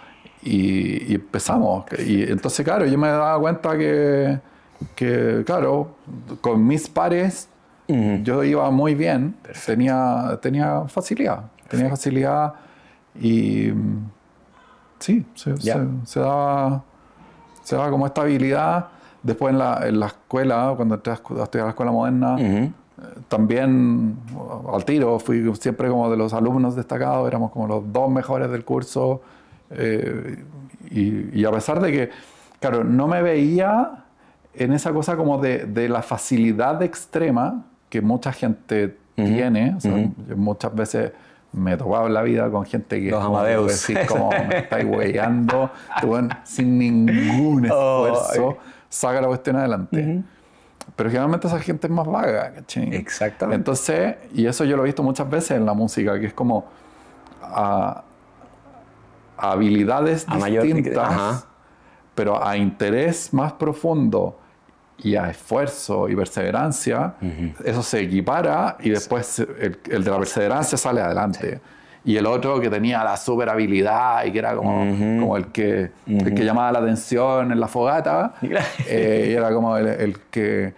y empezamos. Y entonces, claro, yo me daba cuenta que claro, con mis pares yo iba muy bien, tenía facilidad. Tenía facilidad y sí, se daba como esta habilidad. Después en la escuela, cuando entré a estudiar a la escuela moderna, también al tiro fui siempre como de los alumnos destacados, éramos como los 2 mejores del curso, y a pesar de que, claro, no me veía en esa cosa como de la facilidad extrema que mucha gente tiene. O sea, yo muchas veces me topaba en la vida con gente que los Amadeus, decir como me estáis hueveando, sin ningún esfuerzo saca la cuestión adelante. Pero generalmente esa gente es más vaga, ¿cachai? Exactamente. Entonces, y eso yo lo he visto muchas veces en la música, que es como a habilidades distintas, pero a interés más profundo y a esfuerzo y perseverancia, eso se equipara y después el de la perseverancia sale adelante. Sí. Y el otro que tenía la super habilidad y que era como el que llamaba la atención en la fogata, y era como el que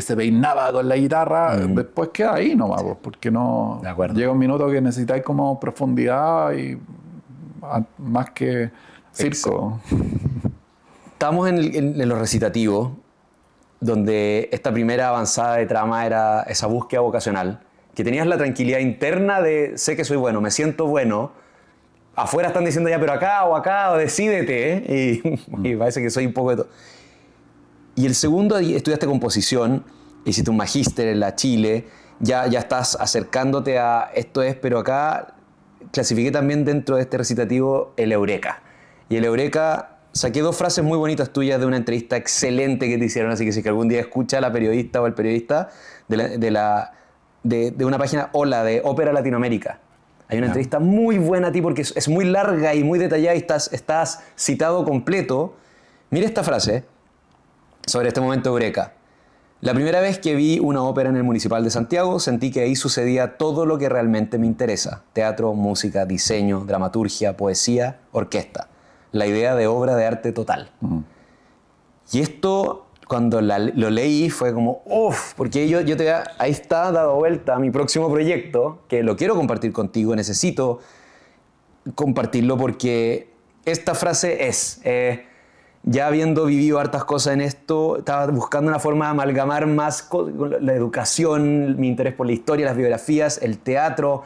se peinaba con la guitarra, después queda ahí nomás, porque no llega un minuto que necesitáis como profundidad y más que circo. Estamos en los recitativos, donde esta primera avanzada de trama era esa búsqueda vocacional, que tenías la tranquilidad interna de sé que soy bueno, me siento bueno. Afuera están diciendo ya, pero acá, o decídete, ¿eh? Y parece que soy un poco de todo. Y el segundo, estudiaste composición, hiciste un magíster en la Chile, ya estás acercándote a esto es, pero acá clasifiqué también dentro de este recitativo el Eureka. Y el Eureka, saqué 2 frases muy bonitas tuyas de una entrevista excelente que te hicieron, así que si algún día escucha a la periodista o el periodista de una página Hola, de Ópera Latinoamérica. Hay una entrevista muy buena a ti porque es muy larga y muy detallada y estás citado completo. Mira esta frase sobre este momento Eureka. La primera vez que vi una ópera en el Municipal de Santiago, sentí que ahí sucedía todo lo que realmente me interesa. Teatro, música, diseño, dramaturgia, poesía, orquesta. La idea de obra de arte total. Y esto, cuando lo leí, fue como, uff, porque ahí está dado vuelta a mi próximo proyecto, que lo quiero compartir contigo, necesito compartirlo porque esta frase es... ya habiendo vivido hartas cosas en esto, estaba buscando una forma de amalgamar más la educación, mi interés por la historia, las biografías, el teatro.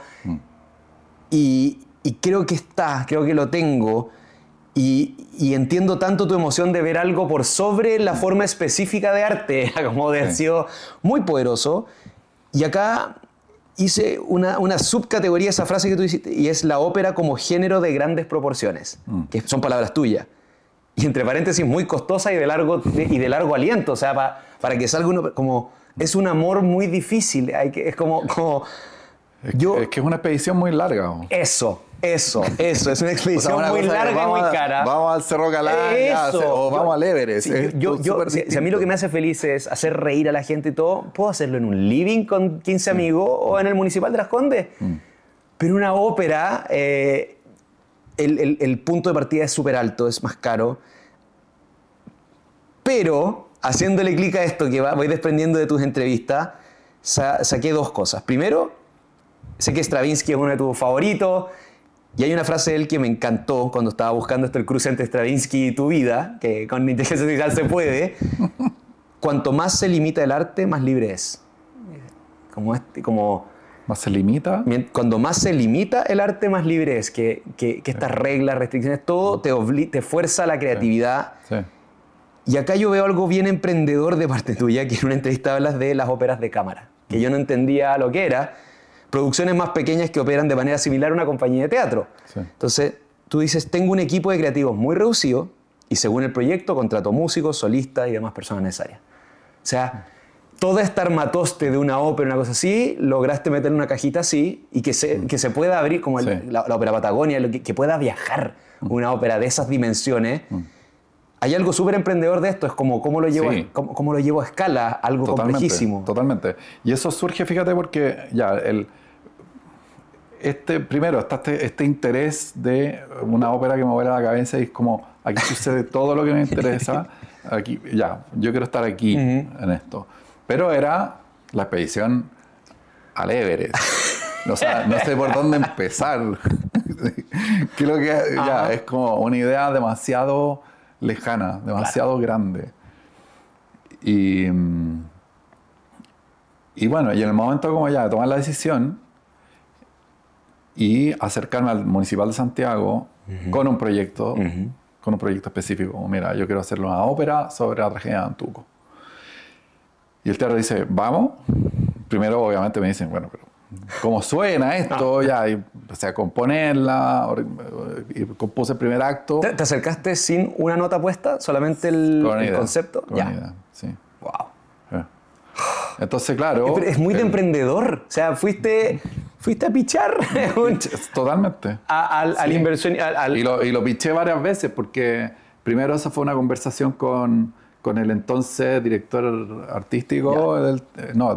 Y creo que lo tengo. Y entiendo tanto tu emoción de ver algo por sobre la forma específica de arte, como de haber sido muy poderoso. Y acá hice una subcategoría de esa frase que tú hiciste, y es la ópera como género de grandes proporciones, que son palabras tuyas. Y entre paréntesis, muy costosa y de largo aliento. O sea, para que salga uno... Como, es un amor muy difícil. Es como es que es una expedición muy larga. ¿No? Eso. Es una expedición muy larga y muy cara. Vamos al Cerro Calán o vamos al Everest. Sí, si a mí lo que me hace feliz es hacer reír a la gente y todo, puedo hacerlo en un living con 15 amigos o en el Municipal de Las Condes. Pero una ópera... El punto de partida es súper alto, es más caro. Pero, haciéndole clic a esto que voy desprendiendo de tus entrevistas, saqué 2 cosas. Primero, sé que Stravinsky es uno de tus favoritos, y hay una frase de él que me encantó cuando estaba buscando el cruce entre Stravinsky y tu vida, que con inteligencia artificial se puede. Cuanto más se limita el arte, más libre es. ¿Más se limita? Cuando más se limita el arte, más libre es. Que estas reglas, restricciones, todo te fuerza a la creatividad. Sí. Y acá yo veo algo bien emprendedor de parte tuya, que en una entrevista hablas de las óperas de cámara, que yo no entendía lo que era. Producciones más pequeñas que operan de manera similar a una compañía de teatro. Sí. Entonces, tú dices, tengo un equipo de creativos muy reducido y según el proyecto contrato músicos, solistas y demás personas necesarias. O sea... Toda esta armatoste de una ópera, una cosa así, lograste meter en una cajita así y que se pueda abrir, como la ópera Patagonia, que pueda viajar una ópera de esas dimensiones. Hay algo súper emprendedor de esto, es como cómo lo llevo a escala, algo complejísimo. Totalmente. Y eso surge, fíjate, porque ya primero está este interés de una ópera que me vuela la cabeza y es como, aquí sucede todo lo que me interesa, aquí, yo quiero estar aquí en esto. Pero era la expedición al Everest. O sea, no sé por dónde empezar. Creo que es como una idea demasiado lejana, demasiado grande. Y bueno, y en el momento como de tomar la decisión y acercarme al Municipal de Santiago con un proyecto específico. Como, mira, yo quiero hacer una ópera sobre la tragedia de Antuco. Y el teatro dice, vamos. Primero, obviamente, me dicen, bueno, pero ¿cómo suena esto? Y empecé a componerla, y compuse el primer acto. ¿Te acercaste sin una nota puesta? ¿Solamente el concepto? Con idea, sí. Wow. Entonces, claro... Es muy de emprendedor. O sea, fuiste a pichar. Totalmente. Al inversión... Y lo piché varias veces, porque primero esa fue una conversación con el entonces director artístico,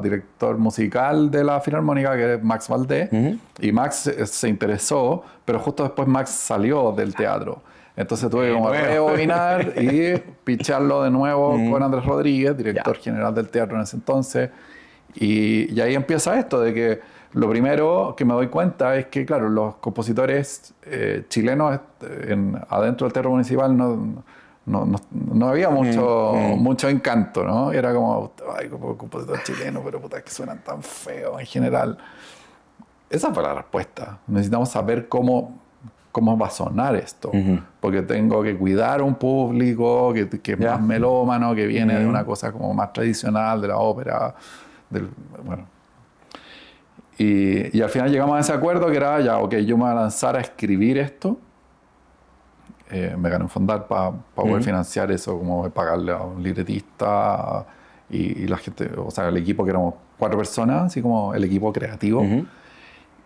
director musical de la Filarmónica, que es Max Valdés. Y Max se interesó, pero justo después Max salió del teatro. Entonces tuve que rebobinar y picharlo de nuevo con Andrés Rodríguez, director general del teatro en ese entonces. Y ahí empieza esto, de que lo primero que me doy cuenta es que, claro, los compositores chilenos adentro del teatro municipal no había mucho encanto, ¿no? Era como, ay, como compositor chileno, pero puta, es que suenan tan feos en general. Esa fue la respuesta. Necesitamos saber cómo va a sonar esto. Porque tengo que cuidar a un público que es más melómano, que viene de una cosa como más tradicional, de la ópera. Bueno. Y al final llegamos a ese acuerdo que era, ya, ok, yo me voy a lanzar a escribir esto. Me gané un fondar para poder financiar eso, como pagarle a un libretista y la gente, o sea, el equipo que éramos 4 personas, así como el equipo creativo.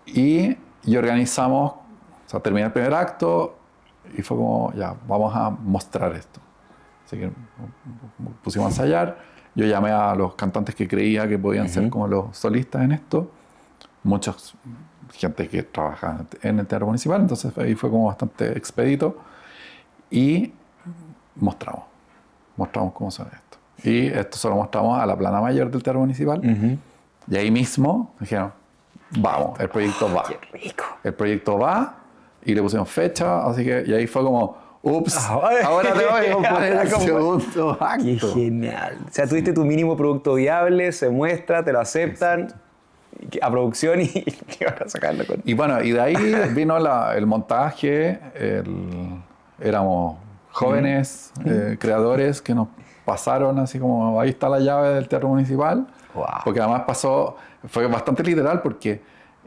Y organizamos, o sea, terminé el primer acto y fue como, ya, vamos a mostrar esto. Así que pusimos a ensayar. Yo llamé a los cantantes que creía que podían ser como los solistas en esto. Muchos gente que trabaja en el teatro municipal, entonces ahí fue como bastante expedito. Y mostramos cómo suena esto. Y esto se lo mostramos a la plana mayor del teatro municipal. Y ahí mismo dijeron, vamos, el proyecto va. ¡Qué rico! El proyecto va y le pusimos fecha, así que y ahí fue como, ups, ahora te voy a componer el segundo acto. ¡Qué genial! O sea, tuviste tu mínimo producto viable, se muestra, te lo aceptan a producción y van a sacarlo con... Y bueno, y de ahí vino el montaje, éramos jóvenes creadores que nos pasaron así como, ahí está la llave del teatro municipal, porque además fue bastante literal porque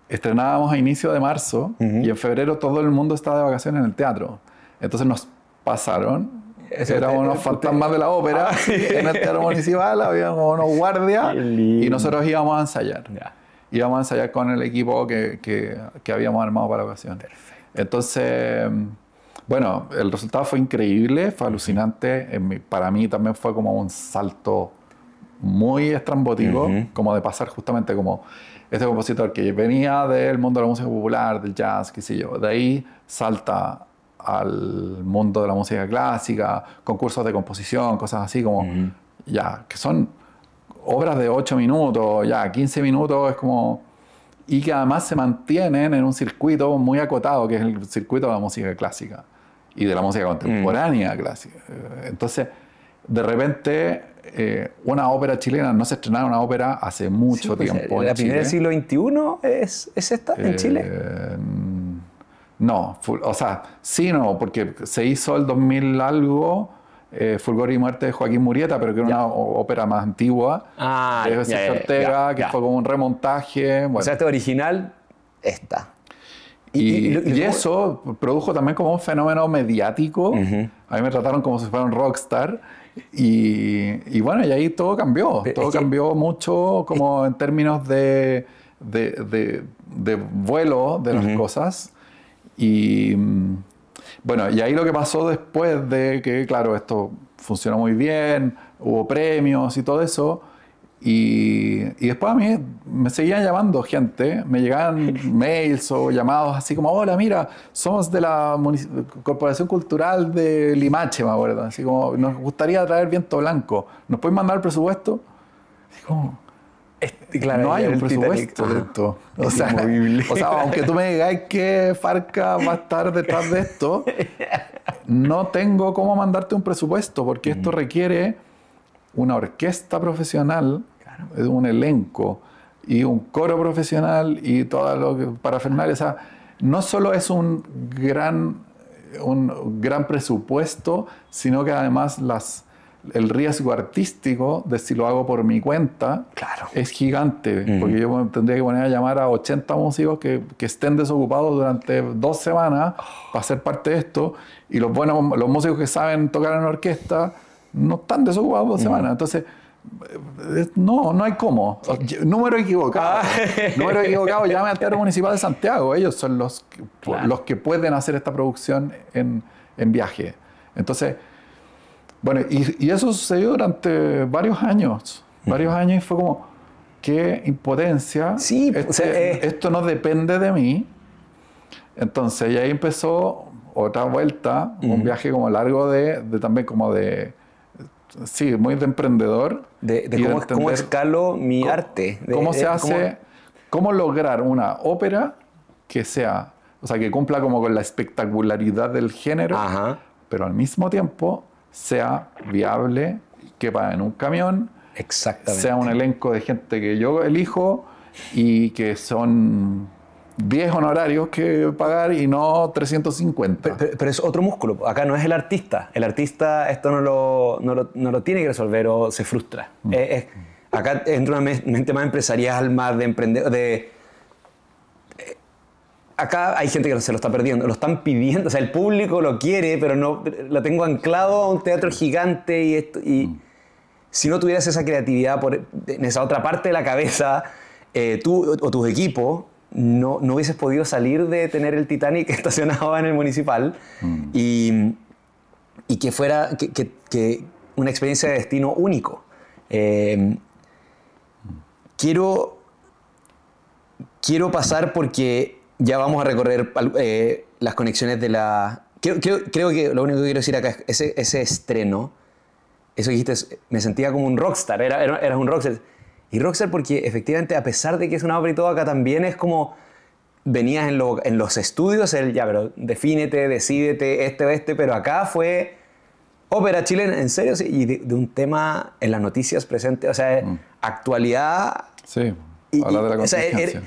estrenábamos a inicio de marzo y en febrero todo el mundo estaba de vacaciones en el teatro. Entonces nos pasaron, éramos unos fantasmas de la ópera en el teatro municipal, había unos guardias y nosotros íbamos a ensayar. Íbamos a ensayar con el equipo que habíamos armado para la ocasión. Perfecto. Entonces, bueno, el resultado fue increíble, fue alucinante. Para mí también fue como un salto muy estrambótico, como de pasar justamente como este compositor que venía del mundo de la música popular, del jazz, qué sé yo. De ahí salta al mundo de la música clásica, concursos de composición, cosas así como, ya, que son obras de 8 minutos, ya 15 minutos, es como... Y que además se mantienen en un circuito muy acotado, que es el circuito de la música clásica y de la música contemporánea clásica. Entonces, de repente, una ópera chilena, no se estrenaba una ópera hace mucho tiempo. ¿La primera del siglo XXI es esta en Chile? No, o sea, sí, no, porque se hizo el 2000 algo... Fulgor y muerte de Joaquín Murieta, pero que era una ópera más antigua de Sergio Ortega, que fue como un remontaje. Bueno. O sea, este original, esta. Y eso produjo también como un fenómeno mediático. A mí me trataron como si fuera un rockstar. Y bueno, y ahí todo cambió. Todo cambió mucho como en términos de vuelo de las cosas. Y... Bueno, y ahí lo que pasó después de que, claro, esto funcionó muy bien, hubo premios y todo eso, y después a mí me seguían llamando gente, me llegaban mails o llamados así como, hola, mira, somos de la Corporación Cultural de Limache, me acuerdo, así como, nos gustaría traer Viento Blanco, ¿nos pueden mandar el presupuesto? Así como... Claro, no hay un presupuesto de esto. O sea, aunque tú me digas que Farca va a estar detrás de esto, no tengo cómo mandarte un presupuesto, porque esto requiere una orquesta profesional, un elenco, y un coro profesional, y todo lo que parafernalia. O sea, no solo es un gran presupuesto, sino que además el riesgo artístico de si lo hago por mi cuenta es gigante, porque yo tendría que poner a llamar a 80 músicos que estén desocupados durante 2 semanas para ser parte de esto, y los músicos que saben tocar en orquesta no están desocupados 2 semanas. Entonces, no hay cómo. Número equivocado. Llame al Teatro Municipal de Santiago. Ellos son los que pueden hacer esta producción en viaje. Entonces, bueno, y eso sucedió durante varios años. Y fue como, qué impotencia. Sí, esto no depende de mí. Entonces, y ahí empezó otra vuelta, un viaje como largo también como de... Sí, muy de emprendedor. Cómo escalo mi arte. Cómo se hace... Cómo lograr una ópera que cumpla como con la espectacularidad del género, pero al mismo tiempo sea viable, quepa en un camión, Exactamente. sea un elenco de gente que yo elijo y que son 10 honorarios que pagar y no 350. Pero es otro músculo. Acá no es el artista. El artista esto no lo tiene que resolver o se frustra. Acá entra una mente más empresarial, más de emprendedor. Acá hay gente que se lo está perdiendo, lo están pidiendo. O sea, el público lo quiere, pero no lo tengo anclado a un teatro gigante y si no tuvieras esa creatividad en esa otra parte de la cabeza, tú o tus equipos no hubieses podido salir de tener el Titanic estacionado en el Municipal y que fuera que una experiencia de destino único. Quiero pasar porque ya vamos a recorrer las conexiones de la... Creo que lo único que quiero decir acá es ese estreno. Eso que dijiste, me sentía como un rockstar, eras un rockstar. Y rockstar porque efectivamente, a pesar de que es una obra y todo, acá también es como venías en los estudios, ya, pero defínete, decídete, pero acá fue ópera chilena, en serio, sí, y de un tema en las noticias presente, o sea, actualidad. Sí, hablar de la contingencia. O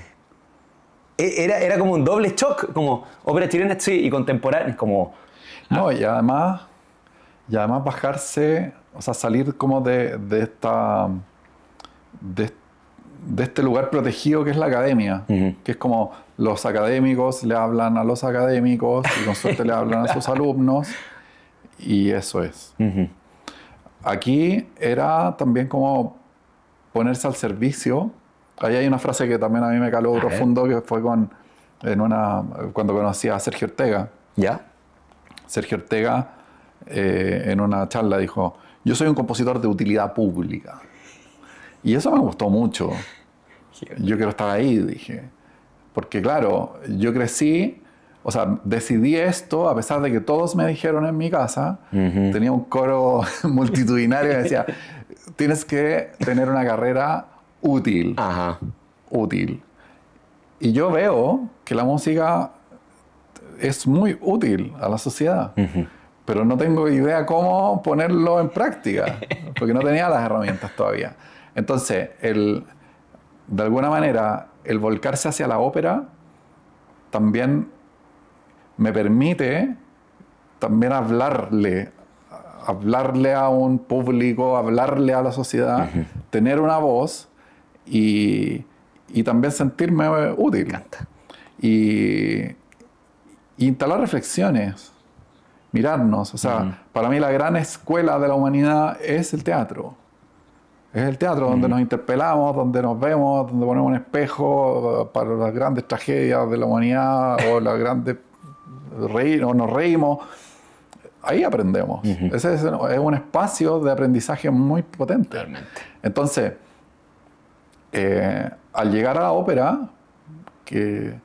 sea, era como un doble shock, como ópera chilena, sí, y contemporánea, como... No, y además bajarse, o sea, salir como de este lugar protegido que es la academia, que es como los académicos le hablan a los académicos y con suerte le hablan a sus alumnos, y eso es. Aquí era también como ponerse al servicio. Ahí hay una frase que también a mí me caló profundo, que fue cuando conocí a Sergio Ortega. ¿Ya? Sergio Ortega en una charla dijo: yo soy un compositor de utilidad pública. Y eso me gustó mucho. Yo quiero estar ahí, dije. Porque claro, yo crecí, o sea, decidí esto a pesar de que todos me dijeron en mi casa, tenía un coro multitudinario que decía, tienes que tener una carrera útil. Ajá. Útil. Y yo veo que la música es muy útil a la sociedad. Pero no tengo idea cómo ponerlo en práctica, porque no tenía las herramientas todavía. Entonces, de alguna manera, el volcarse hacia la ópera también me permite también hablarle a un público, hablarle a la sociedad, tener una voz y también sentirme útil. Me encanta. Y instalar reflexiones. Mirarnos, o sea, para mí la gran escuela de la humanidad es el teatro. Es el teatro donde nos interpelamos, donde nos vemos, donde ponemos un espejo para las grandes tragedias de la humanidad o las grandes o nos reímos. Ahí aprendemos. Ese es un espacio de aprendizaje muy potente. Realmente. Entonces, al llegar a la ópera, que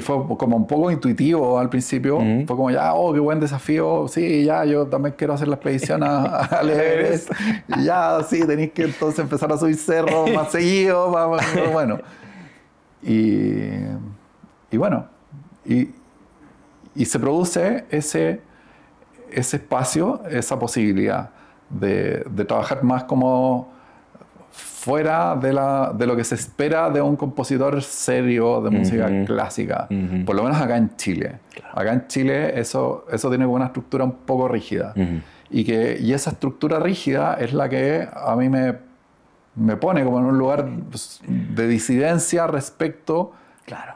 fue como un poco intuitivo al principio, fue como ya, qué buen desafío, sí, ya, yo también quiero hacer la expedición a Everest, y ya, sí, tenéis que entonces empezar a subir cerros más seguido, bueno. Y bueno, y se produce ese espacio, esa posibilidad de trabajar más como fuera de lo que se espera de un compositor serio de música clásica, por lo menos acá en Chile. Claro. Acá en Chile eso tiene como una estructura un poco rígida. Y esa estructura rígida es la que a mí me pone como en un lugar de disidencia respecto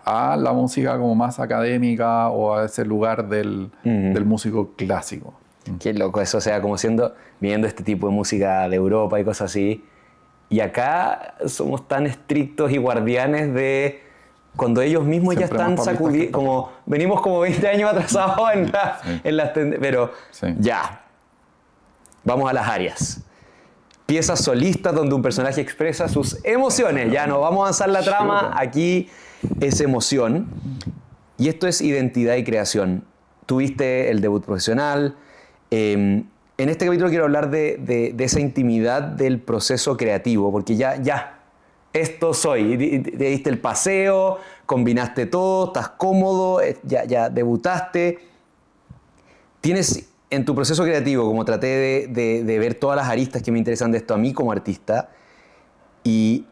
a la música como más académica o a ese lugar del músico clásico. Qué loco eso, o sea, como viendo este tipo de música de Europa y cosas así. Y acá somos tan estrictos y guardianes de cuando ellos mismos siempre ya están sacudidos, como venimos como 20 años atrasados en las tendencias. Pero ya, vamos a las áreas. Piezas solistas donde un personaje expresa sus emociones. Ya no vamos a avanzar la trama, aquí es emoción. Y esto es identidad y creación. Tuviste el debut profesional. En este capítulo quiero hablar de esa intimidad del proceso creativo, porque ya, esto soy. Te diste el paseo, combinaste todo, estás cómodo, ya debutaste. Tienes en tu proceso creativo, como traté de ver todas las aristas que me interesan de esto a mí como artista, y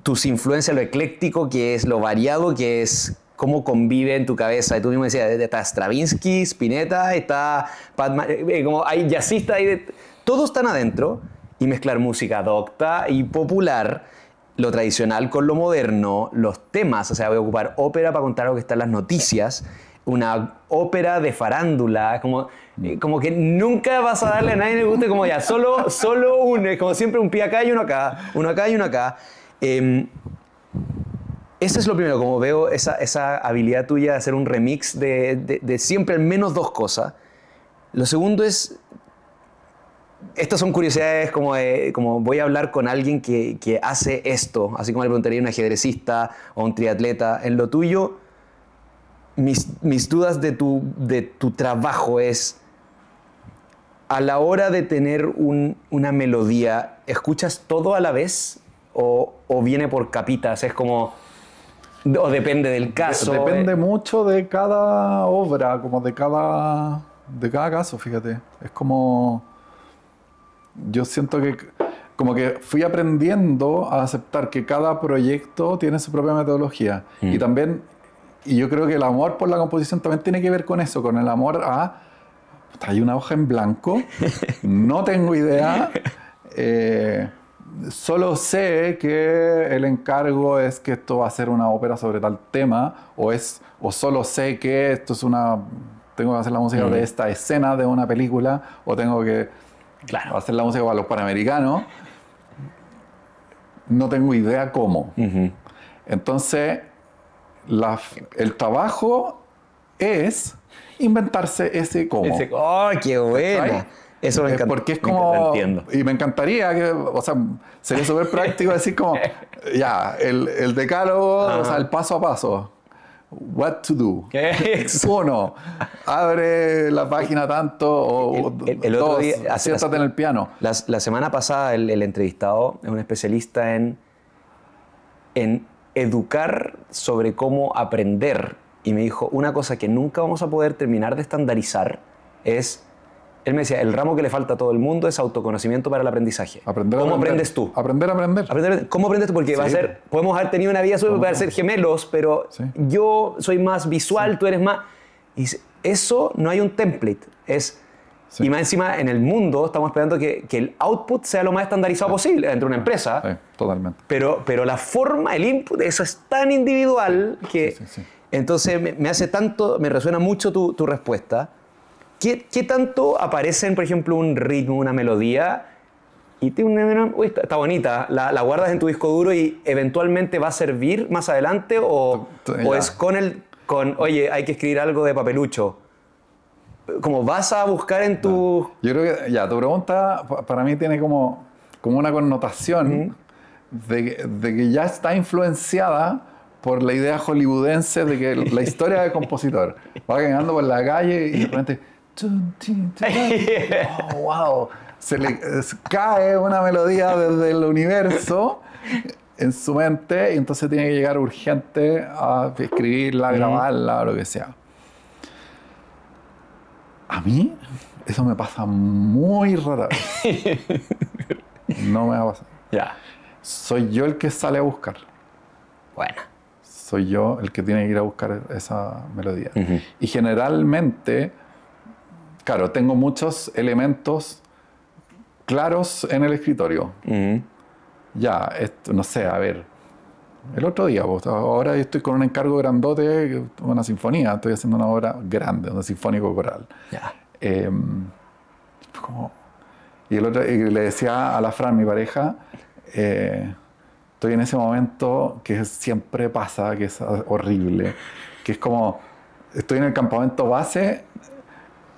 tus influencias, lo ecléctico que es, lo variado que es, cómo convive en tu cabeza. Y tú mismo decías, está Stravinsky, Spinetta, está como hay jazzistas, todos están adentro, y mezclar música docta y popular, lo tradicional con lo moderno, los temas, o sea, voy a ocupar ópera para contar algo que está en las noticias, una ópera de farándula, como que nunca vas a darle a nadie que le guste, como ya, solo uno, es como siempre un pie acá y uno acá, uno acá y uno acá. Eso es lo primero, como veo esa habilidad tuya de hacer un remix de siempre al menos dos cosas. Lo segundo es, estas son curiosidades como voy a hablar con alguien que hace esto, así como le preguntaría a un ajedrecista o un triatleta. En lo tuyo, mis dudas de tu trabajo es, a la hora de tener una melodía, ¿escuchas todo a la vez o viene por capitas? Es como, o depende del caso. Depende mucho de cada obra, como de cada caso, fíjate. Es como, yo siento que como que fui aprendiendo a aceptar que cada proyecto tiene su propia metodología. Y también, y yo creo que el amor por la composición también tiene que ver con eso, con el amor a, hay una hoja en blanco, no tengo idea, solo sé que el encargo es que esto va a ser una ópera sobre tal tema, o solo sé que esto es tengo que hacer la música de esta escena de una película, o tengo que hacer la música para los Panamericanos. No tengo idea cómo. Entonces, el trabajo es inventarse ese cómo. ¡Oh, qué bueno! Eso me encanta. Porque es como, lo entiendo. Y me encantaría que, o sea, sería súper práctico decir como, ya, el decálogo, o sea, el paso a paso. What to do. Uno, abre la página tanto, o el otro día, siéntate en el piano. La semana pasada el entrevistado es un especialista en educar sobre cómo aprender. Y me dijo, una cosa que nunca vamos a poder terminar de estandarizar es, él me decía, el ramo que le falta a todo el mundo es autoconocimiento para el aprendizaje. ¿Cómo aprendes tú? Aprender a aprender. ¿Cómo aprendes tú? Porque podemos haber tenido una vida para ser gemelos, pero yo soy más visual, tú eres más... Y dice, eso no hay un template. Y más encima, en el mundo estamos esperando que el output sea lo más estandarizado posible dentro de una empresa. Sí, totalmente. Pero la forma, el input, eso es tan individual que... Entonces me resuena mucho tu respuesta. ¿Qué tanto aparece, por ejemplo, un ritmo, una melodía? Y está bonita, la guardas en tu disco duro y eventualmente va a servir más adelante, o es oye, hay que escribir algo de Papelucho. Como vas a buscar en tu... Yo creo que, tu pregunta para mí tiene como una connotación de que ya está influenciada por la idea hollywoodense de que la historia del compositor va caminando por la calle y de repente... Oh, wow. Se le cae una melodía desde el universo en su mente y entonces tiene que llegar urgente a escribirla, grabarla o lo que sea. A mí eso me pasa muy rara vez. No me va a pasar. Soy yo el que sale a buscar. Bueno. Soy yo el que tiene que ir a buscar esa melodía. Y generalmente, claro, tengo muchos elementos claros en el escritorio. No sé, a ver, el otro día, ahora yo estoy con un encargo grandote, una sinfonía, estoy haciendo una obra grande, un sinfónico coral. Y le decía a la Fran, mi pareja, estoy en ese momento que siempre pasa, que es horrible, que es como, estoy en el campamento base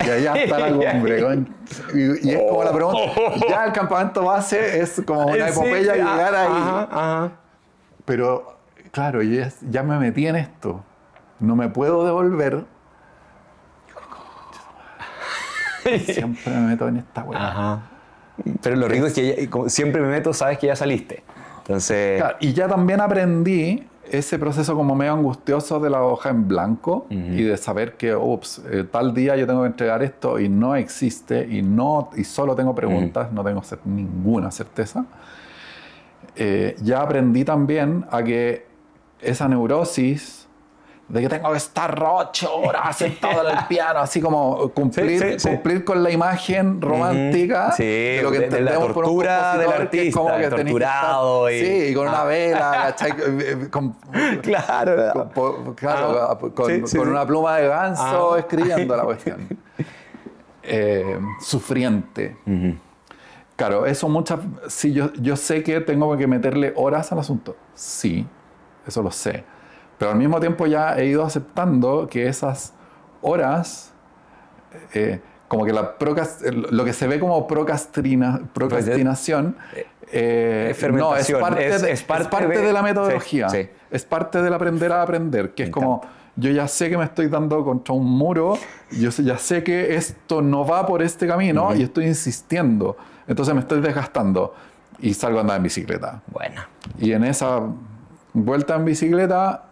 y allá está la cumbre. Y es como la pregunta, ya el campamento base es como una epopeya llegar ahí. Pero, claro, ya me metí en esto, no me puedo devolver. Siempre me meto en esta hueá. Pero lo rico es que como siempre me meto, sabes que ya saliste. Entonces... Claro, y ya también aprendí ese proceso como medio angustioso de la hoja en blanco y de saber que, ups, tal día yo tengo que entregar esto y no existe y solo tengo preguntas, no tengo ninguna certeza. Ya aprendí también a que esa neurosis de que tengo que estar 8 horas sentado en el piano, así como cumplir con la imagen romántica de lo que de la tortura del artista, como que torturado y con una vela, ¿cachai? Con una pluma de ganso escribiendo la cuestión. Sufriente. Claro, eso sí, yo sé que tengo que meterle horas al asunto. Sí, eso lo sé. Pero al mismo tiempo ya he ido aceptando que esas horas, como que lo que se ve como procrastinación, no, es parte de la metodología. Sí. Es parte del aprender a aprender, que es como, yo ya sé que me estoy dando contra un muro, yo ya sé que esto no va por este camino y estoy insistiendo. Entonces me estoy desgastando y salgo a andar en bicicleta. Bueno. Y en esa vuelta en bicicleta,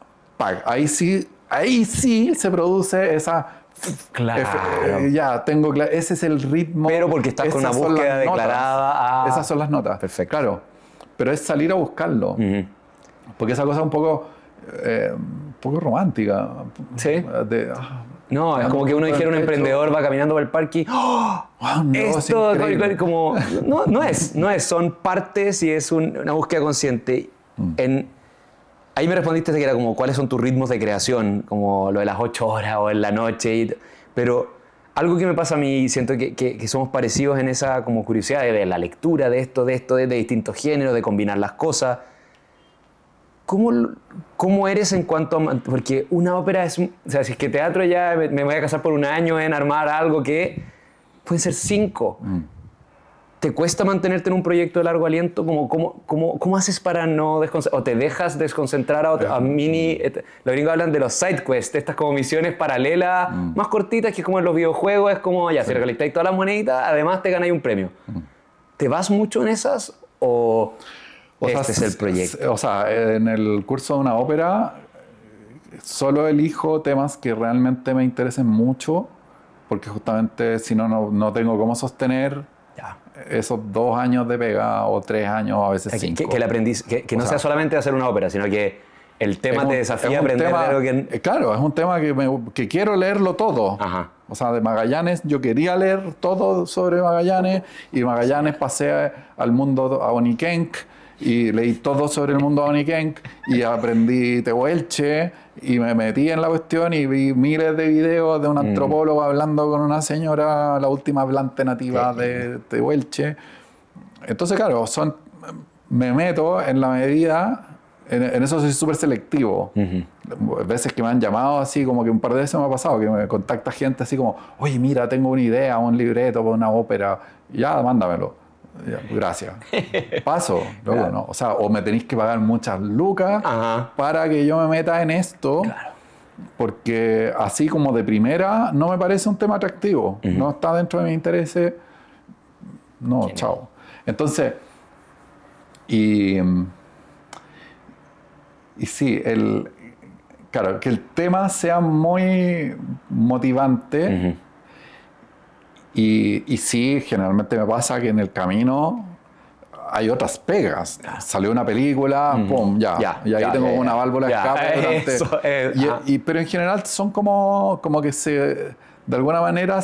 ahí sí se produce esa... Claro. Ese es el ritmo. Pero porque estás con una búsqueda declarada. Esas son las notas. Perfecto. Claro. Pero es salir a buscarlo. Porque esa cosa es un poco romántica. Sí. No, es como que uno dijera un emprendedor va caminando por el parque y esto como no es, son partes y es una búsqueda consciente. Ahí me respondiste que era como cuáles son tus ritmos de creación, como lo de las 8 horas o en la noche, pero algo que me pasa a mí, siento que somos parecidos en esa como curiosidad de la lectura, de distintos géneros, de combinar las cosas. ¿Cómo eres en cuanto a...? Porque una ópera es... O sea, si es que teatro ya me voy a casar por un año en armar algo que... Pueden ser 5. ¿Te cuesta mantenerte en un proyecto de largo aliento? ¿Cómo haces para no desconcentrar? ¿O te dejas desconcentrar a mini...? Los gringos hablan de los side quests, estas como misiones paralelas más cortitas, que es como en los videojuegos, es como, ya, si recolectáis todas las moneditas, además te ganáis un premio. ¿Te vas mucho en esas o este es el proyecto? O sea, en el curso de una ópera solo elijo temas que realmente me interesen mucho, porque justamente si no tengo cómo sostener esos 2 años de pega o 3 años, a veces 5. Que no sea solamente hacer una ópera, sino que el tema te desafía a aprender algo que... Claro, es un tema que quiero leerlo todo. Ajá. O sea, de Magallanes, yo quería leer todo sobre Magallanes, y Magallanes pasé al mundo a Onikenk, y leí todo sobre el mundo de Onikenk, y aprendí Tehuelche, y me metí en la cuestión y vi miles de videos de un antropólogo hablando con una señora, la última hablante nativa de Tehuelche. Entonces, claro, me meto en la medida... En eso soy súper selectivo. Veces que me han llamado así, como que un par de veces me ha pasado, que me contacta gente así como, oye, mira, tengo una idea, un libreto para una ópera. Ya, mándamelo. Ya, gracias. Paso. Luego, ¿no? O sea, o me tenéis que pagar muchas lucas para que yo me meta en esto. Claro. Porque así como de primera no me parece un tema atractivo. No está dentro de mis intereses. No, chao. Entonces, y sí, claro, que el tema sea muy motivante. Y sí, generalmente me pasa que en el camino hay otras pegas. Salió una película, ¡pum! Y ahí tengo una válvula de escape. Pero en general son como que de alguna manera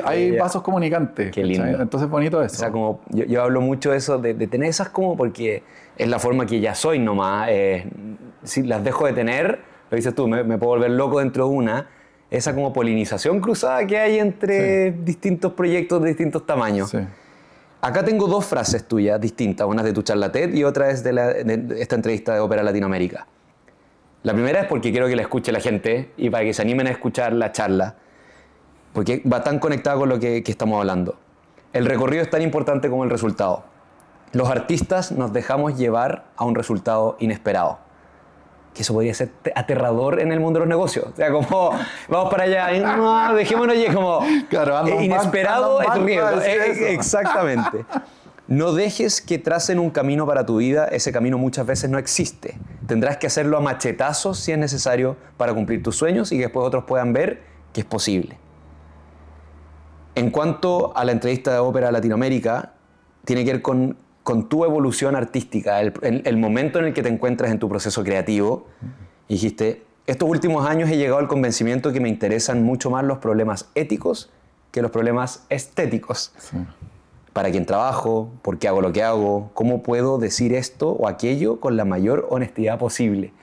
hay vasos comunicantes. Qué lindo. Entonces es bonito eso. O sea, como yo hablo mucho de eso, de tener esas como porque es la forma que ya soy nomás. Si las dejo de tener, lo dices tú, me puedo volver loco dentro de una. Esa como polinización cruzada que hay entre distintos proyectos de distintos tamaños. Sí. Acá tengo 2 frases tuyas distintas. Una es de tu charla TED y otra es de esta entrevista de Ópera Latinoamérica. La primera es porque quiero que la escuche la gente y para que se animen a escuchar la charla, porque va tan conectada con lo que estamos hablando. El recorrido es tan importante como el resultado. Los artistas nos dejamos llevar a un resultado inesperado. Que eso podría ser aterrador en el mundo de los negocios. O sea, como, vamos para allá, y no, dejémonos, y es como, claro, inesperado es riesgo. Exactamente. No dejes que tracen un camino para tu vida, ese camino muchas veces no existe. Tendrás que hacerlo a machetazos si es necesario para cumplir tus sueños y que después otros puedan ver que es posible. En cuanto a la entrevista de Ópera Latinoamérica, tiene que ver con tu evolución artística, el momento en el que te encuentras en tu proceso creativo. Y dijiste, estos últimos años he llegado al convencimiento que me interesan mucho más los problemas éticos que los problemas estéticos. Sí. Para quién trabajo, por qué hago lo que hago, cómo puedo decir esto o aquello con la mayor honestidad posible.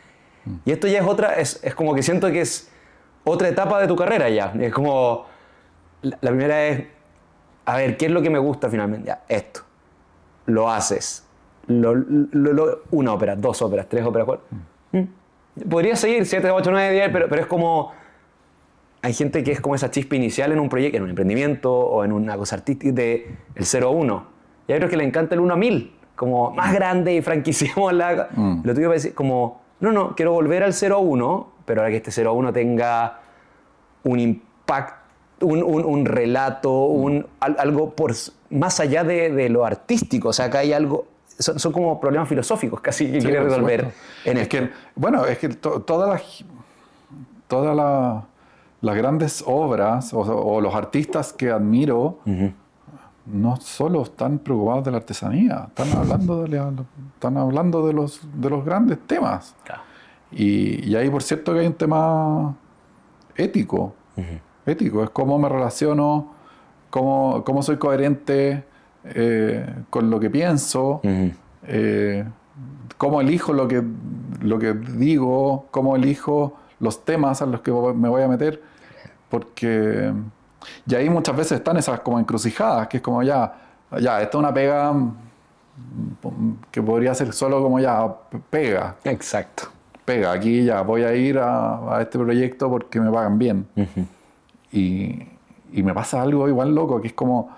Y esto ya es otra, es como que siento que es otra etapa de tu carrera ya. Es como, la primera es, a ver, ¿qué es lo que me gusta finalmente? Ya, esto. Lo haces. Una ópera, 2 óperas, 3 óperas, 4. Podría seguir 7, 8, 9, 10, pero es como... Hay gente que es como esa chispa inicial en un proyecto, en un emprendimiento o en una cosa artística de el 0 a 1. Y hay otros que le encanta el 1 a 1000, como más grande y franquiciamos la... Lo tuyo parece como, no, quiero volver al 0 a 1, pero ahora que este 0 a 1 tenga un impacto, un relato, algo por más allá de lo artístico. O sea, acá hay algo... Son como problemas filosóficos casi que quiere resolver en esto. Es que todas las grandes obras o los artistas que admiro no solo están preocupados de la artesanía, están hablando de los grandes temas. Claro. Y ahí, por cierto, que hay un tema ético. Ético, es cómo me relaciono, cómo soy coherente con lo que pienso, cómo elijo lo que digo, cómo elijo los temas a los que me voy a meter. Porque y ahí muchas veces están esas como encrucijadas, que es como ya, esta es una pega que podría ser solo como ya, pega. Exacto. Pega, aquí ya voy a ir a este proyecto porque me pagan bien. Y me pasa algo igual loco, que es como,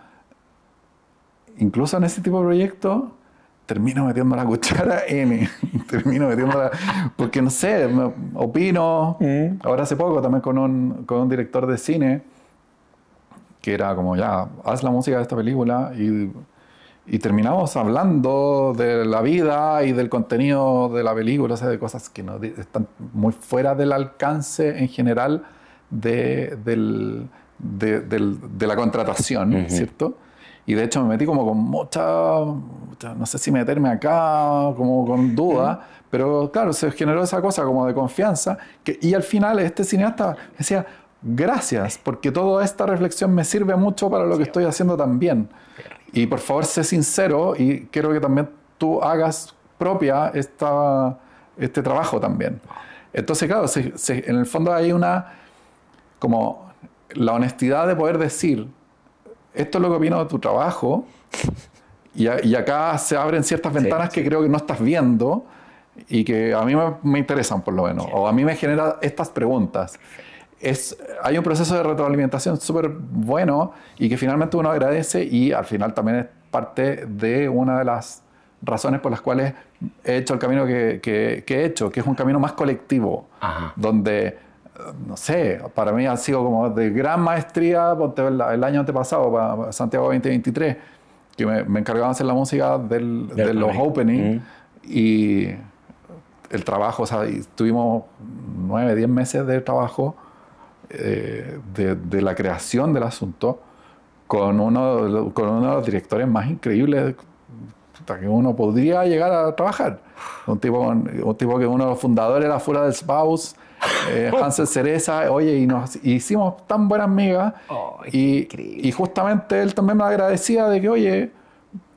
incluso en ese tipo de proyectos, termino metiendo la cuchara porque no sé, opino. Ahora hace poco también con un director de cine que era como, ya, haz la música de esta película, y terminamos hablando de la vida y del contenido de la película, o sea, de cosas que no están muy fuera del alcance en general de la contratación, ¿cierto? Y de hecho me metí como con mucha, no sé si meterme acá, como con duda, pero claro, se generó esa cosa como de confianza, y al final este cineasta decía, gracias, porque toda esta reflexión me sirve mucho para lo que estoy haciendo también. Y por favor, sé sincero, y quiero que también tú hagas propia este trabajo también. Entonces, claro, en el fondo hay como la honestidad de poder decir, esto es lo que opino de tu trabajo, y acá se abren ciertas ventanas que creo que no estás viendo y que a mí me interesan por lo menos, o a mí me generan estas preguntas. Hay un proceso de retroalimentación súper bueno y que finalmente uno agradece, y al final también es parte de una de las razones por las cuales he hecho el camino que he hecho, que es un camino más colectivo, donde... No sé, para mí ha sido como de gran maestría. El año antepasado, para Santiago 2023, que me encargaba de hacer la música de los openings, y el trabajo, o sea, tuvimos 9, 10 meses de trabajo de la creación del asunto con uno de los directores más increíbles que uno podría llegar a trabajar. Un tipo que uno de los fundadores era fuera del Baus, Hansel Cereza, oye, y nos hicimos tan buenas amigas, y justamente él también me agradecía de que, oye,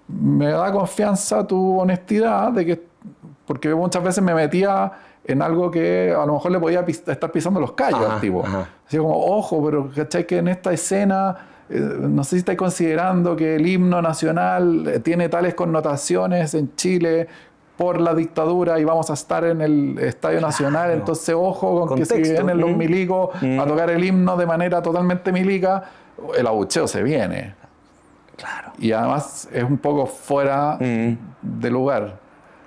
me da confianza tu honestidad, porque muchas veces me metía en algo que a lo mejor le podía estar pisando los callos al tipo. Así como, ojo, pero ¿cachai? Que en esta escena, no sé si estáis considerando que el himno nacional tiene tales connotaciones en Chile por la dictadura y vamos a estar en el Estadio Nacional, entonces ojo con contexto, que si vienen los milicos a tocar el himno de manera totalmente milica, el abucheo se viene. Claro. Y además es un poco fuera de lugar.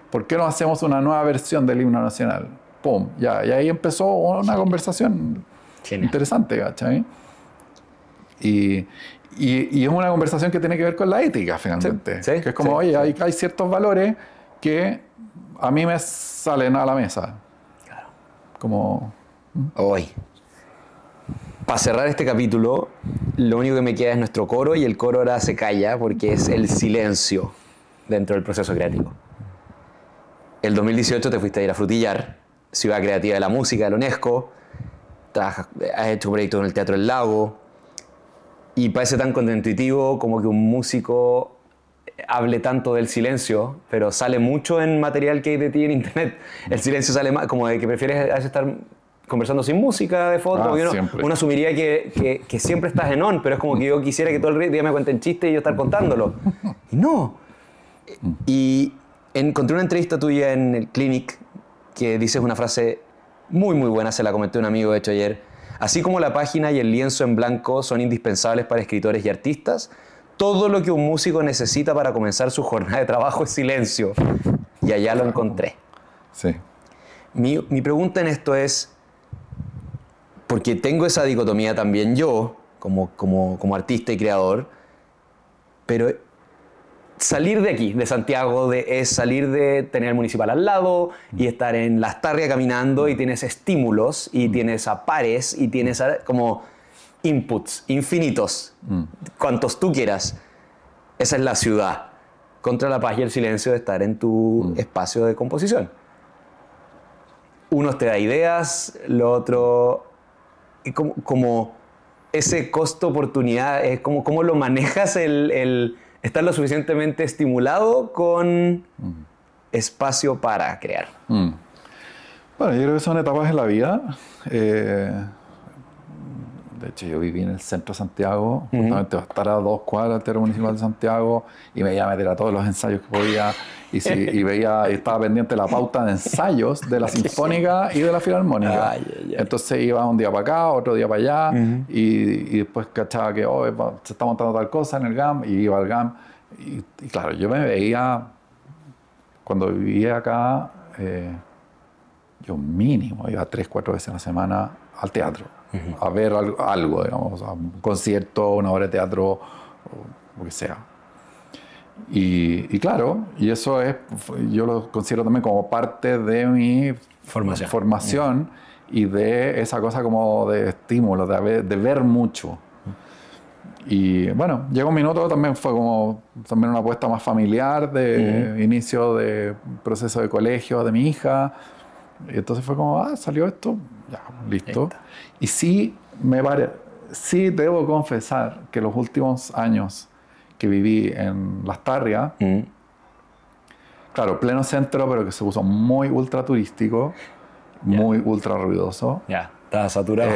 ¿Por qué no hacemos una nueva versión del himno nacional? ¡Pum! Ya, y ahí empezó una conversación interesante, ¿cachai? Y es una conversación que tiene que ver con la ética, finalmente. Sí, que es como, oye, hay ciertos valores que a mí me salen a la mesa. Claro. Como... Hoy. Para cerrar este capítulo, lo único que me queda es nuestro coro, y el coro ahora se calla porque es el silencio dentro del proceso creativo. El 2018 te fuiste a ir a Frutillar, ciudad creativa de la música de la UNESCO, has hecho proyectos en el Teatro del Lago, y parece tan contraintuitivo como que un músico hable tanto del silencio, pero sale mucho en material que hay de ti en internet. El silencio sale más, como de que prefieres a veces estar conversando sin música de fondo. Uno asumiría que siempre estás en on, pero es como que yo quisiera que todo el día me cuenten chistes y yo estar contándolo. Y no. Y encontré una entrevista tuya en el Clinic que dices una frase muy muy buena, se la comenté a un amigo de hecho ayer. Así como la página y el lienzo en blanco son indispensables para escritores y artistas, todo lo que un músico necesita para comenzar su jornada de trabajo es silencio. Y allá lo encontré. Sí. Mi pregunta en esto es, porque tengo esa dicotomía también yo, como artista y creador, pero salir de aquí, de Santiago, es salir de tener el municipal al lado y estar en Lastarria caminando, y tienes estímulos y tienes a pares y tienes como inputs infinitos, cuantos tú quieras. Esa es la ciudad, contra la paz y el silencio de estar en tu espacio de composición. Uno te da ideas, lo otro... Como ese costo-oportunidad, es cómo lo manejas el estar lo suficientemente estimulado con espacio para crear. Bueno, yo creo que son etapas en la vida. De hecho, yo viví en el centro de Santiago, justamente va a estar a 2 cuadras del Teatro Municipal de Santiago, y me iba a meter a todos los ensayos que podía, y estaba pendiente de la pauta de ensayos de la Sinfónica y de la Filarmónica. Entonces iba un día para acá, otro día para allá, y después cachaba que se está montando tal cosa en el GAM, y iba al GAM. Y claro, yo me veía, cuando vivía acá, yo mínimo iba 3-4 veces a la semana al teatro. A ver algo, digamos, a un concierto, una obra de teatro, o lo que sea. Y claro, y eso yo lo considero también como parte de mi formación y de esa cosa como de estímulo, de ver mucho. Y bueno, llegó un minuto, también fue como también una apuesta más familiar de inicio de proceso de colegio de mi hija. Y entonces fue como, salió esto, ya, listo. Y sí debo confesar que los últimos años que viví en Lastarria, claro, pleno centro, pero que se puso muy ultra turístico, muy ultra ruidoso. Estaba saturado.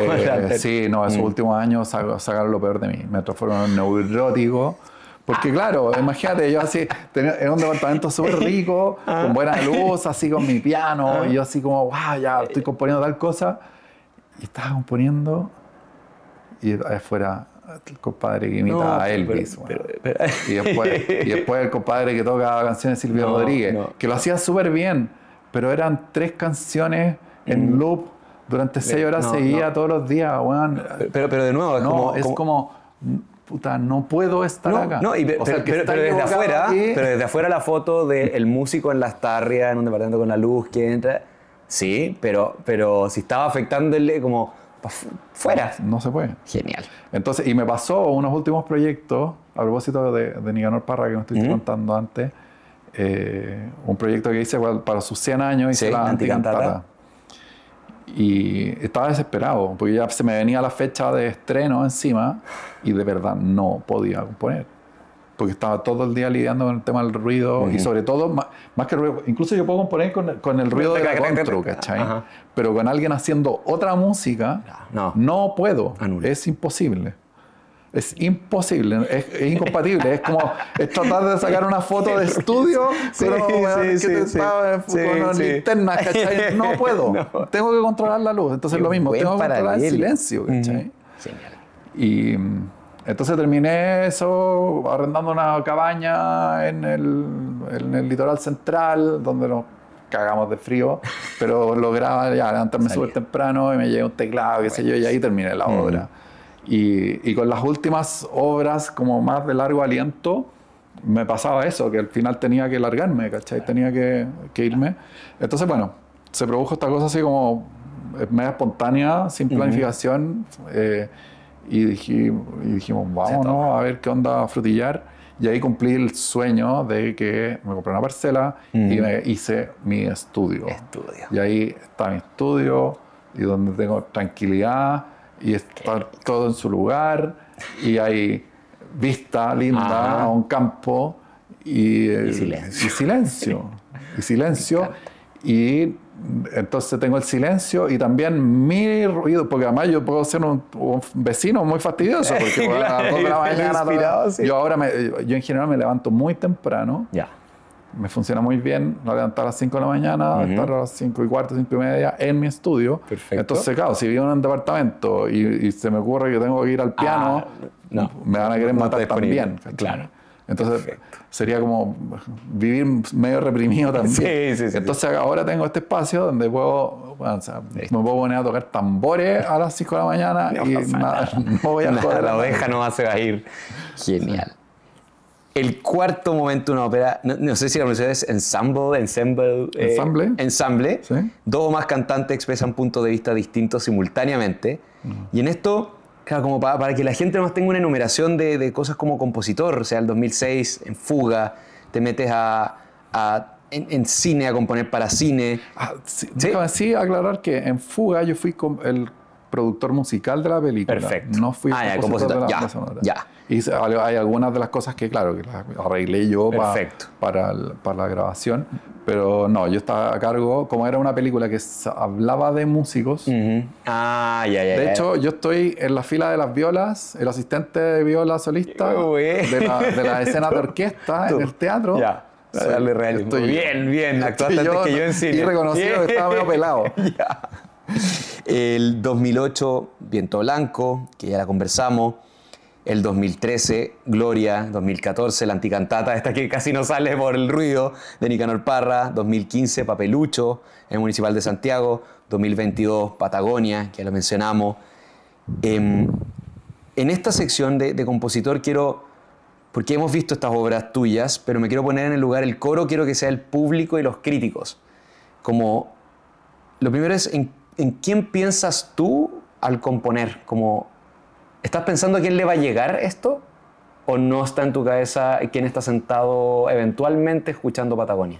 Sí, no, esos últimos años sacaron lo peor de mí. Me transformaron en neurótico. Porque claro, imagínate, yo así, en un departamento súper rico, con buena luz, así con mi piano, y yo así como, wow, ya estoy componiendo tal cosa. Y estaba componiendo, y afuera el compadre que imita a Elvis. Y después el compadre que toca canciones de Silvio Rodríguez, que lo hacía súper bien, pero eran 3 canciones en loop durante 6 horas seguidas todos los días. Bueno, pero de nuevo, es como puta, no puedo estar acá. Pero desde afuera la foto del músico en Lastarria, en un departamento con la luz que entra, sí, pero si estaba afectándole como fuera. No se puede. Genial. Entonces, y me pasó unos últimos proyectos, a propósito de Nicanor Parra, que me estuviste contando antes, un proyecto que hice para sus 100 años, hice la Anticantata. Y estaba desesperado, porque ya se me venía la fecha de estreno encima y de verdad no podía componer. Porque estaba todo el día lidiando con el tema del ruido y sobre todo, más que el ruido, incluso yo puedo componer con el ruido de la contro, ¿cachai? Pero con alguien haciendo otra música, no puedo. Es imposible. Es imposible, es incompatible. Es tratar de sacar una foto de estudio con linternas, ¿cachai? No puedo. Tengo que controlar la luz. Entonces lo mismo, tengo que controlar el silencio, ¿cachai? Y entonces terminé eso arrendando una cabaña en el litoral central, donde nos cagamos de frío, pero lograba ya levantarme súper temprano y me llevé un teclado, qué sé yo, y ahí terminé la obra. Y con las últimas obras como más de largo aliento, me pasaba eso, que al final tenía que largarme, ¿cachai? Tenía que irme. Entonces, bueno, se produjo esta cosa así como media espontánea, sin planificación, y dijimos, vámonos a ver qué onda a frutillar. Y ahí cumplí el sueño de que me compré una parcela y me hice mi estudio. Y ahí está mi estudio, y donde tengo tranquilidad, y está todo en su lugar, y hay vista linda a un campo, y silencio. Y entonces tengo el silencio y también mi ruido, porque además yo puedo ser un vecino muy fastidioso, porque a las 2 de la mañana yo en general me levanto muy temprano. Me funciona muy bien levantar a las 5 de la mañana, estar a las 5 y cuarto, 5 y media en mi estudio. Perfecto. Entonces, claro, si vivo en un departamento y se me ocurre que tengo que ir al piano, me van a querer matar también. Claro. Entonces, sería como vivir medio reprimido también. Sí. Entonces, ahora tengo este espacio donde puedo, me puedo poner a tocar tambores a las 5 de la mañana no voy a joder. La oveja no se va a ir. Genial. El cuarto momento de una ópera, no sé si la pronunciación es ensemble. ¿Sí? 2 o más cantantes expresan puntos de vista distintos simultáneamente. Y en esto, claro, como para que la gente más tenga una enumeración de cosas como compositor, o sea, el 2006 en Fuga, te metes en cine a componer para cine. Sí, aclarar que en Fuga yo fui el productor musical de la película. Perfecto. No fui compositor de la banda sonora. Y hay algunas de las cosas que, claro, que las arreglé yo para la grabación, pero no, yo estaba a cargo, como era una película que hablaba de músicos. De hecho, yo estoy en la fila de las violas, el asistente de viola solista de la escena de orquesta en el teatro. Darle realismo. Bien, actuaste antes que yo en cine. Y reconocido que estaba medio pelado. El 2008, Viento Blanco, que ya la conversamos. El 2013, Gloria. 2014, La Anticantata, esta que casi no sale por el ruido, de Nicanor Parra. 2015, Papelucho, en el Municipal de Santiago. 2022, Patagonia, que ya lo mencionamos. En esta sección de compositor porque hemos visto estas obras tuyas, pero me quiero poner en el lugar, el coro quiero que sea el público y los críticos. Lo primero es, ¿en quién piensas tú al componer? ¿Estás pensando a quién le va a llegar esto? ¿O no está en tu cabeza quién está sentado eventualmente escuchando Patagonia?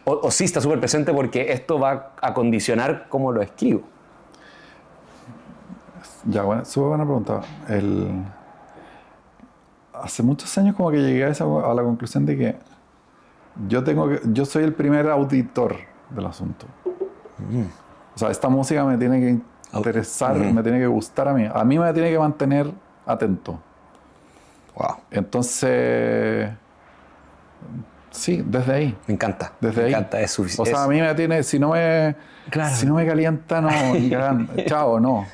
¿O sí está súper presente porque esto va a condicionar cómo lo escribo? Bueno, súper buena pregunta. Hace muchos años como que llegué a la conclusión de que yo soy el primer auditor del asunto. O sea, esta música me tiene que interesar, me tiene que gustar a mí. A mí me tiene que mantener atento. Wow. Entonces, sí, desde ahí. Me encanta. Desde ahí. Me encanta, es suficiente. O sea, a mí me tiene, si no me calienta, no, chao, no.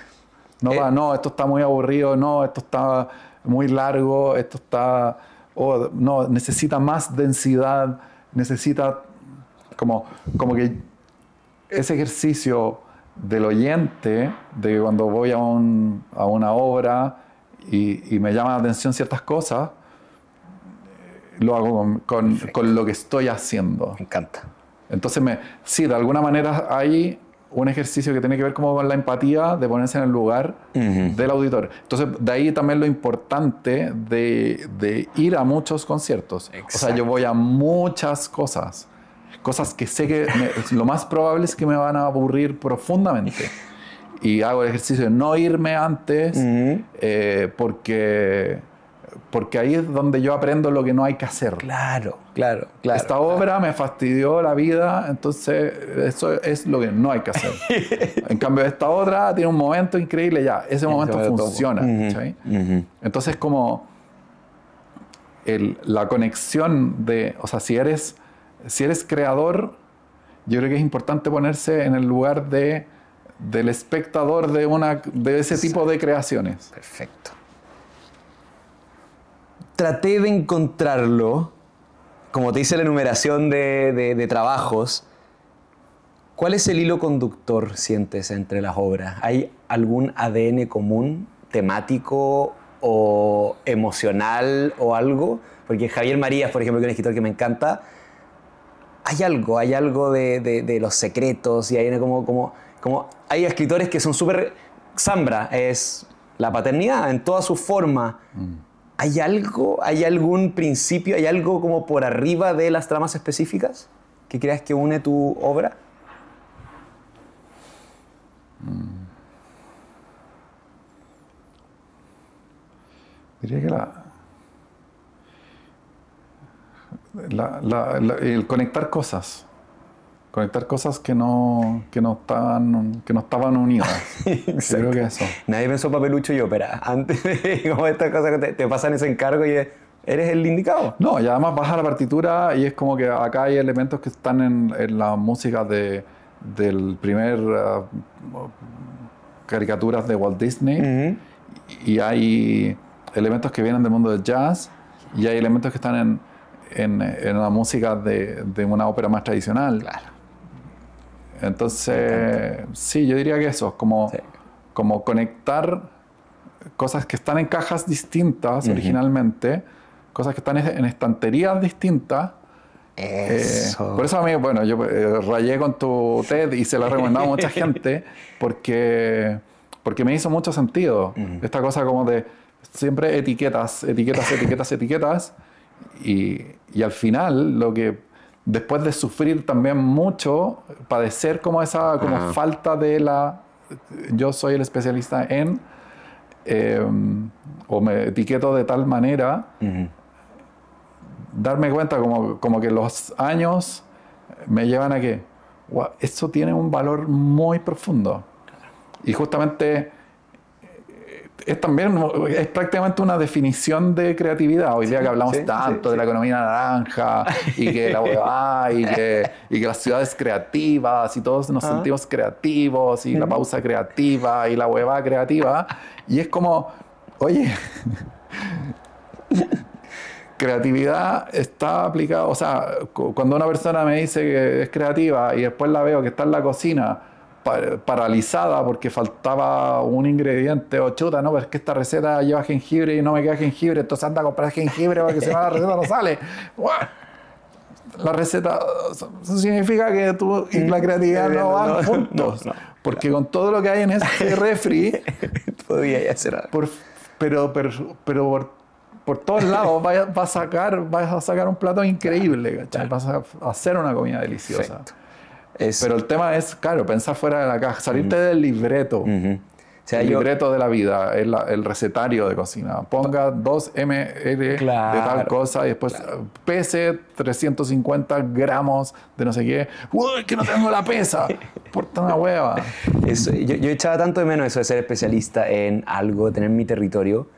No, esto está muy aburrido, no, esto está muy largo, esto está... no, necesita más densidad, necesita como que ese ejercicio del oyente, de que cuando voy a una obra y me llama la atención ciertas cosas, lo hago con lo que estoy haciendo. Me encanta. Entonces, sí, de alguna manera hay un ejercicio que tiene que ver como con la empatía, de ponerse en el lugar del auditor. Entonces, de ahí también lo importante de ir a muchos conciertos. Exacto. O sea, yo voy a muchas cosas que sé que lo más probable es que me van a aburrir profundamente. Y hago el ejercicio de no irme antes, porque ahí es donde yo aprendo lo que no hay que hacer. Claro. Esta obra me fastidió la vida, entonces eso es lo que no hay que hacer. En cambio, esta otra tiene un momento increíble, ese momento funciona. Entonces, como la conexión o sea, si eres creador, yo creo que es importante ponerse en el lugar del espectador de ese tipo de creaciones. Perfecto. Traté de encontrarlo, como te dice la enumeración de trabajos. ¿Cuál es el hilo conductor, sientes, entre las obras? ¿Hay algún ADN común temático o emocional o algo? Porque Javier Marías, por ejemplo, que es un escritor que me encanta, hay algo de los secretos y hay como hay escritores que son súper... Zambra es la paternidad en toda su forma. ¿Hay algún principio, hay algo como por arriba de las tramas específicas que creas que une tu obra? Diría que el conectar cosas que no estaban unidas. Yo creo que eso. Nadie pensó Papelucho y ópera antes de como estas cosas que te pasan ese encargo y eres el indicado. No, y además vas a la partitura y es como que acá hay elementos que están en la música del primer caricaturas de Walt Disney, y hay elementos que vienen del mundo del jazz y hay elementos que están en la música de una ópera más tradicional. Claro. Entonces, sí, yo diría que eso, como conectar cosas que están en cajas distintas originalmente, cosas que están en estanterías distintas. Eso. Por eso a mí, bueno, yo rayé con tu TED y se lo he recomendado a mucha gente porque me hizo mucho sentido. Esta cosa como de siempre etiquetas y al final lo que después de sufrir también mucho, padecer como esa falta de yo soy el especialista en o me etiqueto de tal manera, darme cuenta como que los años me llevan a que wow, eso tiene un valor muy profundo. Y justamente es prácticamente una definición de creatividad. Hoy día que hablamos tanto de la economía naranja y que la huevada y que las ciudades creativas y todos nos sentimos creativos y la pausa creativa y la huevada creativa. Y es como, oye, creatividad está aplicada. O sea, cuando una persona me dice que es creativa y después la veo que está en la cocina paralizada porque faltaba un ingrediente o chuta, no, pero es que esta receta lleva jengibre y no me queda jengibre, entonces anda a comprar jengibre porque si no la receta no sale. La receta, eso significa que tú y la creatividad no van juntos, porque con todo lo que hay en este refri podía hacer algo. Pero por todos lados vas a sacar un plato increíble, ¿cachai? Vas a hacer una comida deliciosa. Perfecto. Pero el tema es, claro, pensar fuera de la caja, salirte del libreto. O sea, el libreto de la vida, el recetario de cocina. Ponga 2 ml de tal cosa y después pese 350 gramos de no sé qué. ¡Uy, que no tengo la pesa! Porta una hueva. Eso, yo echaba tanto de menos eso de ser especialista en algo, tener mi territorio.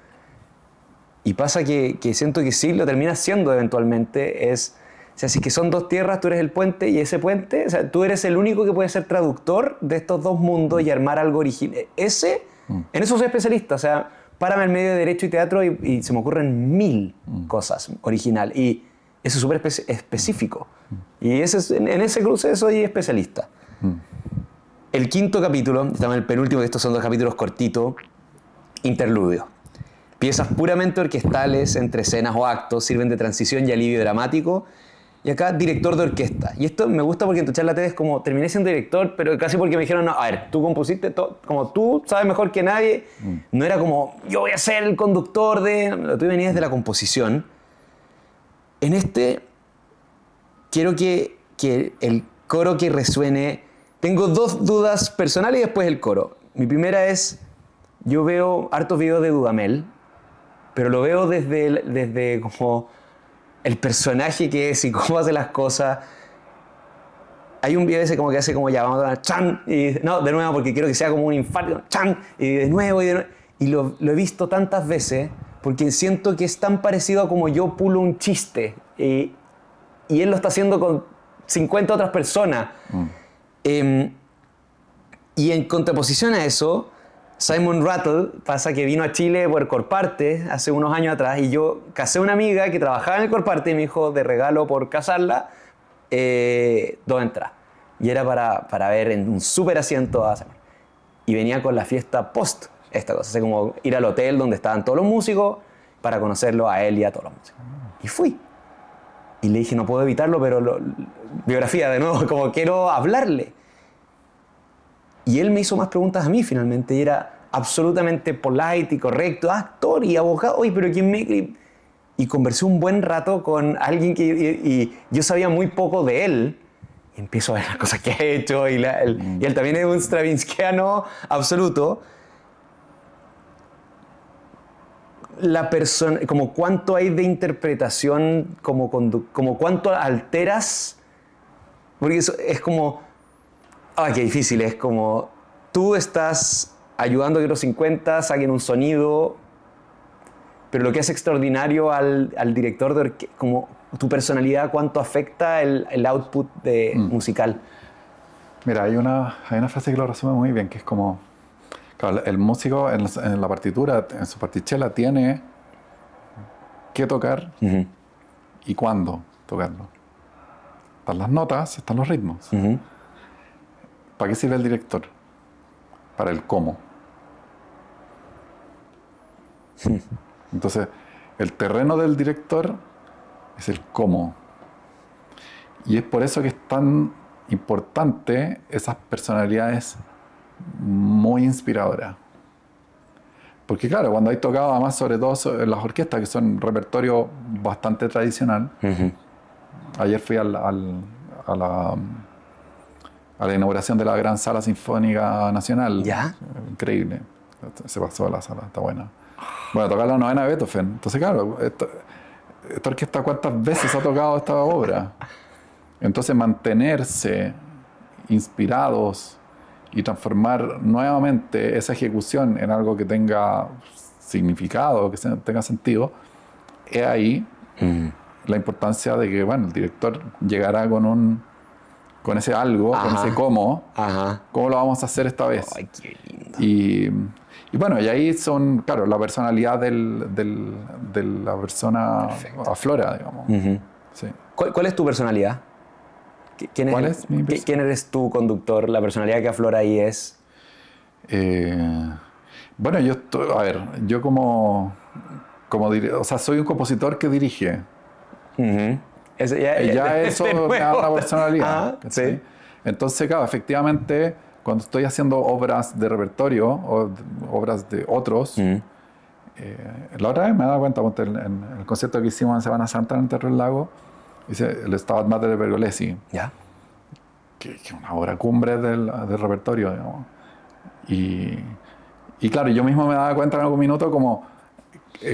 Y pasa que siento que sí lo terminas siendo eventualmente. O sea, si que son dos tierras, tú eres el puente y ese puente, o sea, tú eres el único que puede ser traductor de estos dos mundos y armar algo original. En eso soy especialista, o sea, párame en medio de derecho y teatro y se me ocurren 1000 cosas original. Y eso es súper específico. Y en ese cruce soy especialista. El quinto capítulo, estamos en el penúltimo, de estos son 2 capítulos cortitos, interludio. Piezas puramente orquestales entre escenas o actos sirven de transición y alivio dramático. Y acá, director de orquesta. Y esto me gusta porque en tu charla TED es como, terminé siendo director, pero casi porque me dijeron, no, a ver, tú compusiste todo, como tú sabes mejor que nadie. No era como, yo voy a ser el conductor de... Tú venías de la composición. En este, quiero que el coro que resuene... Tengo 2 dudas personales y después el coro. Mi primera es, yo veo hartos videos de Dudamel, pero lo veo desde como... el personaje que es y cómo hace las cosas. Hay un video ese como que hace como ya, vamos a dar chan, y no, de nuevo porque quiero que sea como un infarto, chan, y de nuevo, y lo he visto tantas veces porque siento que es tan parecido a como yo pulo un chiste, y él lo está haciendo con 50 otras personas. Y en contraposición a eso, Simon Rattle pasa que vino a Chile por Corparte hace unos años atrás y yo casé a una amiga que trabajaba en el Corparte y me dijo de regalo por casarla 2 entradas. Y era para ver en un súper asiento a Simon. Y venía con la fiesta post esta cosa. Así como ir al hotel donde estaban todos los músicos para conocerlo a él y a todos los músicos. Y fui. Y le dije, no puedo evitarlo, pero biografía de nuevo, como quiero hablarle. Y él me hizo más preguntas a mí finalmente y era absolutamente polite y correcto, actor y abogado. Oye, pero ¿quién me...? Y conversé un buen rato con alguien que y yo sabía muy poco de él. Y empiezo a ver las cosas que ha hecho. Y él también es un stravinskiano absoluto. La persona, como cuánto hay de interpretación, como cuánto alteras. Porque eso es como... ¡Ay, qué difícil! Es como tú estás ayudando a que los 50 saquen un sonido... Pero lo que es extraordinario al director de orquesta, como tu personalidad, cuánto afecta el output musical. Mira, hay una frase que lo resume muy bien, que es como, claro, el músico en la partitura, en su partichela, tiene que tocar y cuándo tocarlo. Están las notas, están los ritmos. ¿Para qué sirve el director? Para el cómo. Entonces, el terreno del director es el cómo. Y es por eso que es tan importante esas personalidades muy inspiradoras. Porque claro, cuando hay tocado, además, sobre todo en las orquestas, que son repertorio bastante tradicional. Ayer fui a la inauguración de la Gran Sala Sinfónica Nacional. ¿Ya? Increíble. Se pasó a la sala, está buena. Bueno, tocar la novena de Beethoven. Entonces, claro, esta orquesta cuántas veces ha tocado esta obra. Entonces, mantenerse inspirados y transformar nuevamente esa ejecución en algo que tenga significado, que tenga sentido, es ahí la importancia de que, bueno, el director llegará con ese algo, con ese cómo. ¿Cómo lo vamos a hacer esta vez? Ay, qué lindo. Y bueno, y ahí son, claro, la personalidad de la persona aflora, digamos. Sí. ¿Cuál es tu personalidad? ¿Quién es mi personalidad? ¿Quién eres tu conductor? La personalidad que aflora ahí es... Bueno, yo como o sea, soy un compositor que dirige. Eso me da una personalidad. Sí. Entonces, claro, efectivamente, cuando estoy haciendo obras de repertorio o obras de otros, la otra vez me he dado cuenta, en el concierto que hicimos en Semana Santa en el Teatro del Lago, hice el Stabat Mater de Pergolesi, que es una obra cumbre del repertorio, digamos. Y claro, yo mismo me daba cuenta en algún minuto como,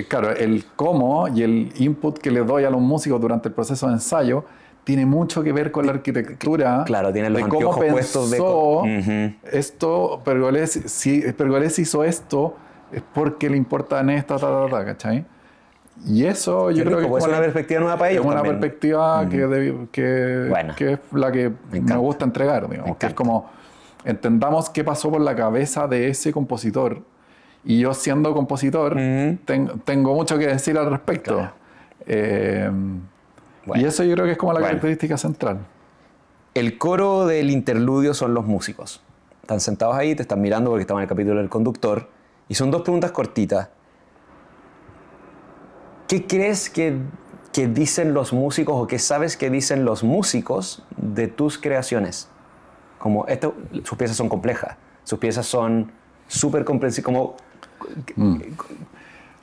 claro, el cómo y el input que le doy a los músicos durante el proceso de ensayo tiene mucho que ver con la arquitectura. Claro, tiene los de cómo anteojos puestos de... esto, Pergolesi, si Pergolesi hizo esto, es porque le importa en esta, ¿cachai? Y eso yo creo que es una perspectiva nueva para ellos. Es una también. perspectiva que es la que me gusta entregar, digamos. Que es como, entendamos qué pasó por la cabeza de ese compositor. Y yo, siendo compositor, tengo mucho que decir al respecto. Bueno. Y eso yo creo que es como la característica central. El coro del interludio son los músicos. Están sentados ahí, te están mirando porque estamos en el capítulo del conductor. Y son dos preguntas cortitas. ¿Qué crees que dicen los músicos o qué sabes que dicen los músicos de tus creaciones? Como sus piezas son complejas, sus piezas son súper comprensivas, como...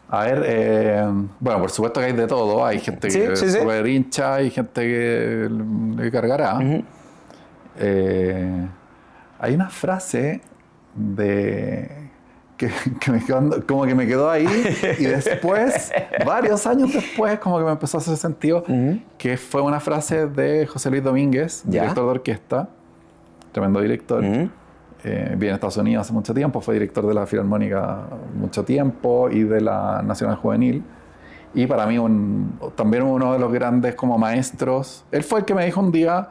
A ver, bueno, por supuesto que hay de todo. Hay gente que es súper hincha, hay gente que le cargará. Hay una frase como que me quedó ahí y después, varios años después, como que me empezó a hacer sentido, que fue una frase de José Luis Domínguez, director de orquesta, tremendo director. Vive en Estados Unidos hace mucho tiempo, fue director de la Filarmónica mucho tiempo y de la Nacional Juvenil. Y para mí también uno de los grandes como maestros. Él fue el que me dijo un día,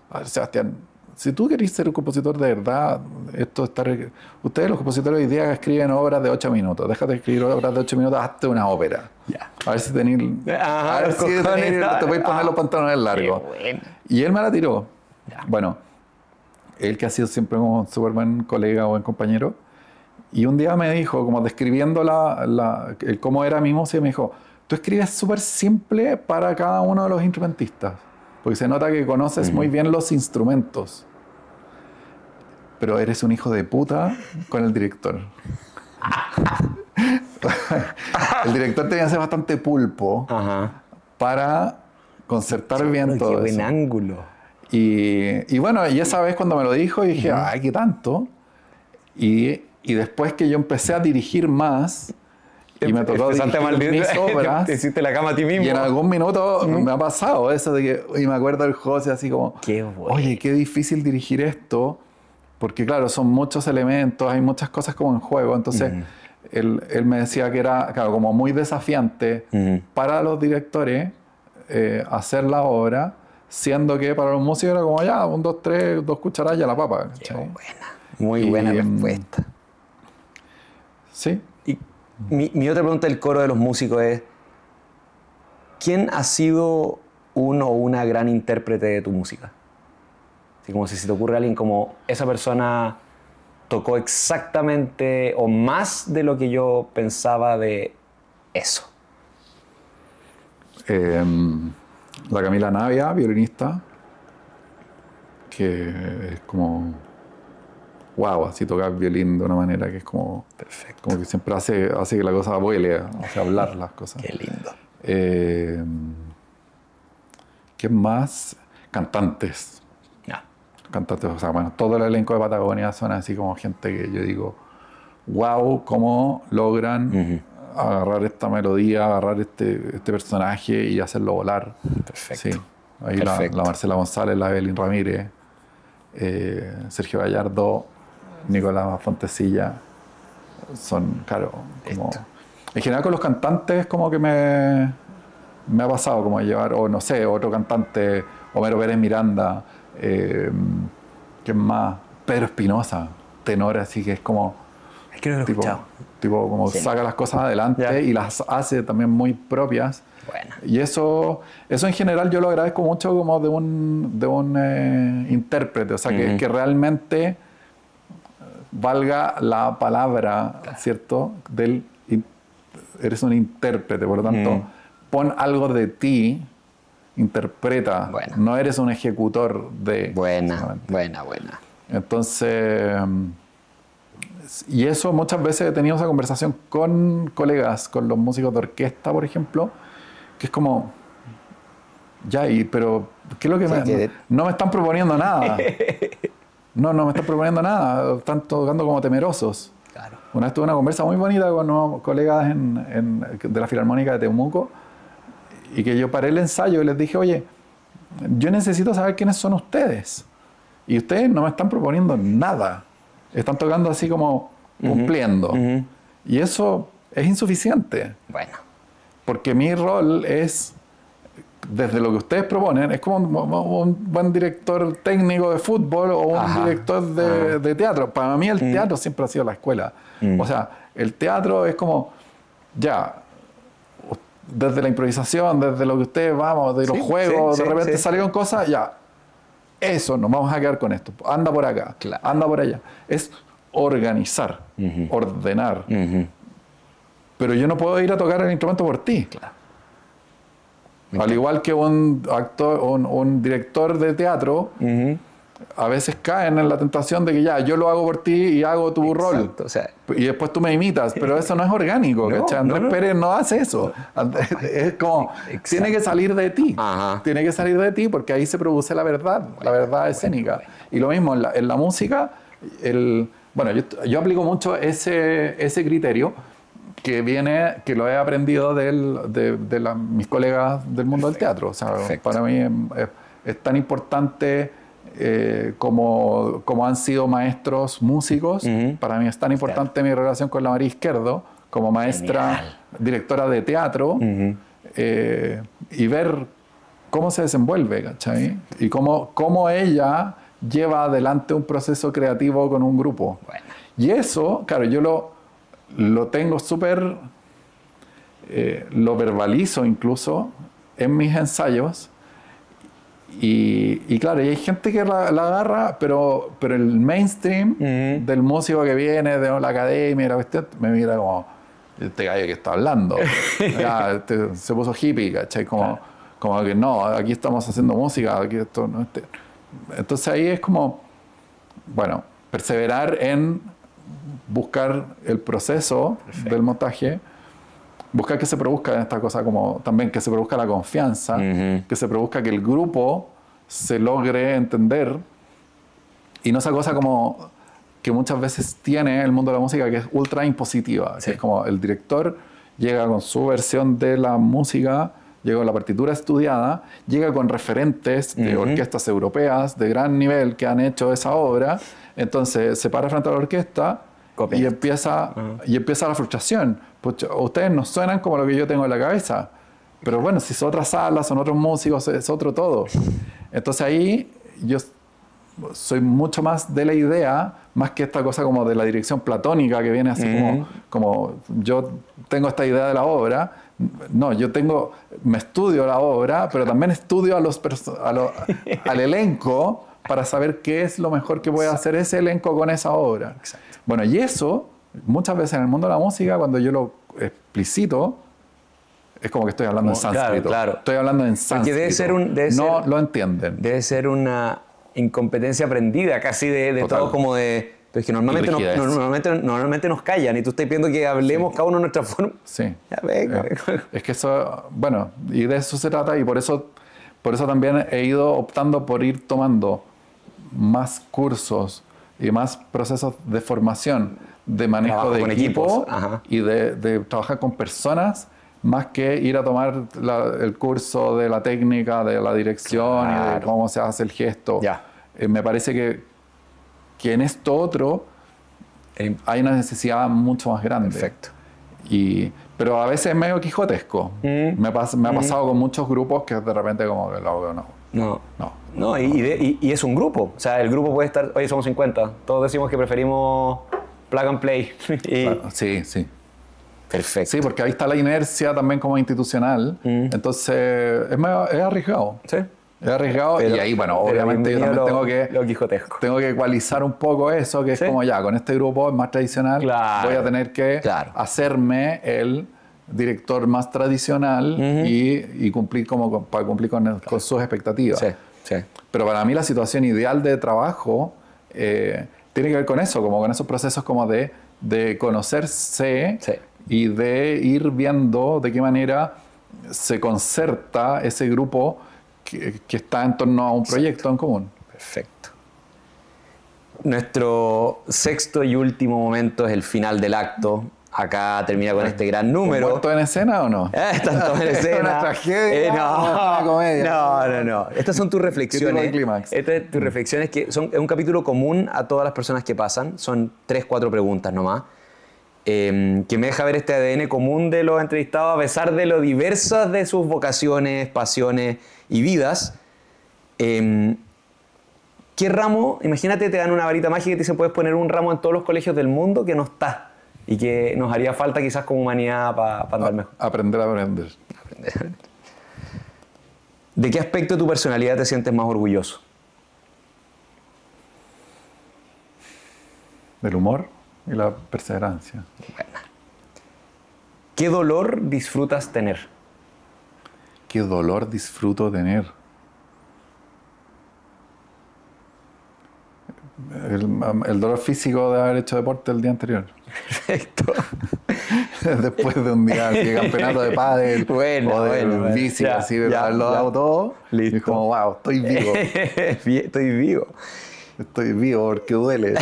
a ver, Sebastián, si tú querés ser un compositor de verdad, ustedes los compositores hoy día escriben obras de 8 minutos, déjate de escribir obras de 8 minutos, hazte una ópera. A ver si te puedes poner los pantalones largos. Bueno. Y él me la tiró. Bueno, él que ha sido siempre un súper buen colega o buen compañero, Y un día me dijo, como describiendo el cómo era mi música, me dijo, tú escribes súper simple para cada uno de los instrumentistas, porque se nota que conoces muy bien los instrumentos, pero eres un hijo de puta con el director. El director tenía que ser bastante pulpo para concertar bien todo qué buen eso. ángulo. Y bueno, y esa vez cuando me lo dijo, dije, ay, ¿qué tanto? Y después que yo empecé a dirigir más, y me tocó dirigir mis obras, te hiciste la cama a ti mismo. y en algún minuto me ha pasado eso de que, y me acuerdo del José así como, qué bueno. Oye, qué difícil dirigir esto, porque claro, son muchos elementos, hay muchas cosas como en juego, entonces él me decía que era, claro, como muy desafiante para los directores hacer la obra, siendo que para los músicos era como ya, 1, 2, 3, 2 cucharadas y a la papa. Qué buena, muy buena respuesta. Sí. Y mi otra pregunta del coro de los músicos es, ¿quién ha sido uno o una gran intérprete de tu música? Así como si se te ocurre alguien como esa persona tocó exactamente o más de lo que yo pensaba de eso. La Camila Navia, violinista, que es como wow, así tocar violín de una manera que es como perfecto, como que siempre hace que la cosa vuele, hace hablar las cosas. Qué lindo. ¿Qué más? Cantantes. Cantantes, o sea, bueno, todo el elenco de Patagonia son así como gente que yo digo, wow, cómo logran agarrar esta melodía, agarrar este personaje y hacerlo volar. Perfecto. Sí. Ahí la Marcela González, la Evelyn Ramírez, Sergio Gallardo, Nicolás Fontecilla, son, claro, como... En general con los cantantes como que me ha pasado como a llevar, o no sé, otro cantante, Homero Pérez Miranda, ¿quién más? Pedro Espinosa, tenor, así que es como... Es que no lo he escuchado. Tipo como saca las cosas adelante y las hace también muy propias. Buena. Y eso en general yo lo agradezco mucho como de un intérprete, o sea, que realmente valga la palabra, ¿cierto? Eres un intérprete, por lo tanto, pon algo de ti, interpreta, no eres un ejecutor de... Buena. Entonces, y eso muchas veces he tenido esa conversación con colegas, con los músicos de orquesta, por ejemplo, que es como, pero ¿qué es lo que no me están proponiendo nada? No me están proponiendo nada, están tocando como temerosos. Claro. Una vez tuve una conversa muy bonita con unos colegas de la Filarmónica de Temuco, y que yo paré el ensayo y les dije, oye, yo necesito saber quiénes son ustedes. Y ustedes no me están proponiendo nada. Están tocando así como cumpliendo. Y eso es insuficiente. Bueno. Porque mi rol es, desde lo que ustedes proponen, es como un buen director técnico de fútbol o un director de teatro. Para mí el teatro siempre ha sido la escuela. O sea, el teatro es como, desde la improvisación, desde lo que ustedes de los juegos, de repente salieron cosas, eso, nos vamos a quedar con esto. Anda por acá, anda por allá. Es organizar, ordenar. Pero yo no puedo ir a tocar el instrumento por ti. Claro. Al igual que un actor, un director de teatro, a veces caen en la tentación de que yo lo hago por ti y hago tu rol. O sea, y después tú me imitas, pero eso no es orgánico. Andrés Pérez no hace eso. Es como, tiene que salir de ti. Tiene que salir de ti porque ahí se produce la verdad escénica. Y lo mismo en la música, yo aplico mucho ese criterio que lo he aprendido de mis colegas del mundo del teatro. O sea, para mí es tan importante como han sido maestros músicos. Para mí es tan importante mi relación con la María Izquierdo como maestra, directora de teatro, y ver cómo se desenvuelve, ¿cachai? Y cómo ella lleva adelante un proceso creativo con un grupo. Bueno. Y eso, claro, yo lo tengo súper, lo verbalizo incluso en mis ensayos, Y claro, y hay gente que la agarra, pero el mainstream del músico que viene de la academia, la cuestión, me mira como, este gallo que está hablando. Ya, se puso hippie, ¿cachai? Como que no, aquí estamos haciendo música, aquí esto no. Entonces ahí es como, bueno, perseverar en buscar el proceso del montaje, buscar que se produzca esta cosa, como también que se produzca la confianza, que se produzca que el grupo se logre entender, y no esa cosa como que muchas veces tiene el mundo de la música, que es ultra impositiva, que es como el director llega con su versión de la música, llega con la partitura estudiada, llega con referentes de orquestas europeas de gran nivel que han hecho esa obra, entonces se para frente a la orquesta y empieza la frustración. Pues, ustedes no suenan como lo que yo tengo en la cabeza, pero bueno, si son otras salas, son otros músicos, es otro todo. Entonces ahí yo soy mucho más de la idea, más que esta cosa como de la dirección platónica que viene así como yo tengo esta idea de la obra. No, me estudio la obra, pero también estudio al elenco para saber qué es lo mejor que puede hacer ese elenco con esa obra. Exacto. Bueno, y eso, muchas veces en el mundo de la música, cuando yo lo explicito, es como que estoy hablando en sánscrito. Claro. Estoy hablando en sánscrito. No lo entienden. Debe ser una incompetencia aprendida, casi de todo como de... Pero es que normalmente nos callan y tú estás pidiendo que hablemos cada uno de nuestra forma. Sí. Ya, venga. Es que eso, bueno, y de eso se trata, y por eso también he ido optando por ir tomando más cursos y más procesos de formación, de manejo de equipos y de trabajar con personas, más que ir a tomar el curso de la técnica, de la dirección y de cómo se hace el gesto. Me parece que en esto otro hay una necesidad mucho más grande. Perfecto. Pero a veces es medio quijotesco. Me ha pasado con muchos grupos que de repente como que lo veo, no, y es un grupo. O sea, el grupo puede estar, oye, somos 50. Todos decimos que preferimos plug and play. Sí. Perfecto. Sí, porque ahí está la inercia también como institucional. Entonces, es arriesgado. Sí. Es arriesgado, y ahí, bueno, obviamente yo también tengo que ecualizar un poco eso, que es como ya, con este grupo es más tradicional, voy a tener que hacerme el director más tradicional y cumplir para cumplir con sus expectativas. Sí. Pero para mí la situación ideal de trabajo tiene que ver con eso, como con esos procesos como de conocerse y de ir viendo de qué manera se concerta ese grupo que está en torno a un proyecto en común. Perfecto. Nuestro sexto y último momento es el final del acto. Acá termina con este gran número. ¿Muertos en escena o no? Están todos en escena. ¿Es una tragedia? Una comedia. No. Estas son tus reflexiones. Estas son tus reflexiones que es un capítulo común a todas las personas que pasan. Son 3-4 preguntas nomás. Que me deja ver este ADN común de los entrevistados, a pesar de lo diversas de sus vocaciones, pasiones y vidas. ¿Qué ramo? Imagínate, te dan una varita mágica y te dicen puedes poner un ramo en todos los colegios del mundo que no está y que nos haría falta quizás como humanidad para andar mejor. Aprender a aprender. ¿De qué aspecto de tu personalidad te sientes más orgulloso? Del humor y la perseverancia. Buena. ¿Qué dolor disfrutas tener? ¿Qué dolor disfruto tener? El dolor físico de haber hecho deporte el día anterior. Perfecto. Después de un día de campeonato de pádel o de bici, así de haberlo dado todo. Listo. Y es como, wow, estoy vivo. Estoy vivo porque duele.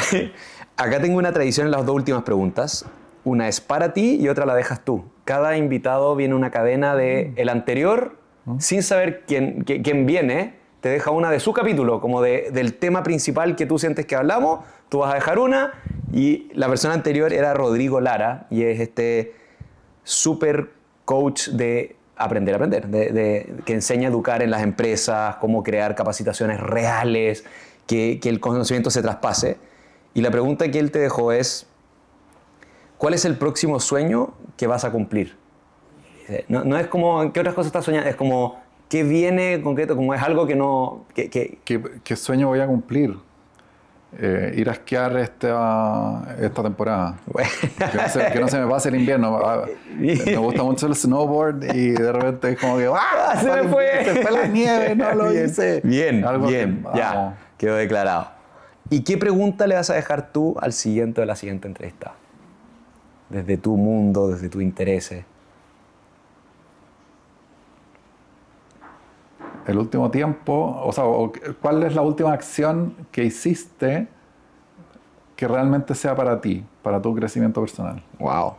Acá tengo una tradición en las dos últimas preguntas. Una es para ti y otra la dejas tú. Cada invitado viene una cadena de el anterior, sin saber quién viene, te deja una de su capítulo, como del tema principal que tú sientes que hablamos, tú vas a dejar una, y la persona anterior era Rodrigo Lara, y es este súper coach de aprender a aprender, que enseña a educar en las empresas, cómo crear capacitaciones reales, que el conocimiento se traspase. Y la pregunta que él te dejó es, ¿cuál es el próximo sueño que vas a cumplir? No es como, ¿qué otras cosas estás soñando? Es como, ¿qué viene en concreto? Como es algo que no... ¿Qué sueño voy a cumplir? Ir a esquiar esta temporada. Bueno. Que no se me pase el invierno. Me gusta mucho el snowboard y de repente es como que ¡ah! Se me fue. Se fue la nieve, no lo Bien, hice. Bien, Algo bien, que, ya, quedó declarado. ¿Y qué pregunta le vas a dejar tú al siguiente de la siguiente entrevista? Desde tu mundo, desde tus intereses. El último tiempo, o sea, ¿cuál es la última acción que hiciste que realmente sea para ti, para tu crecimiento personal? Wow.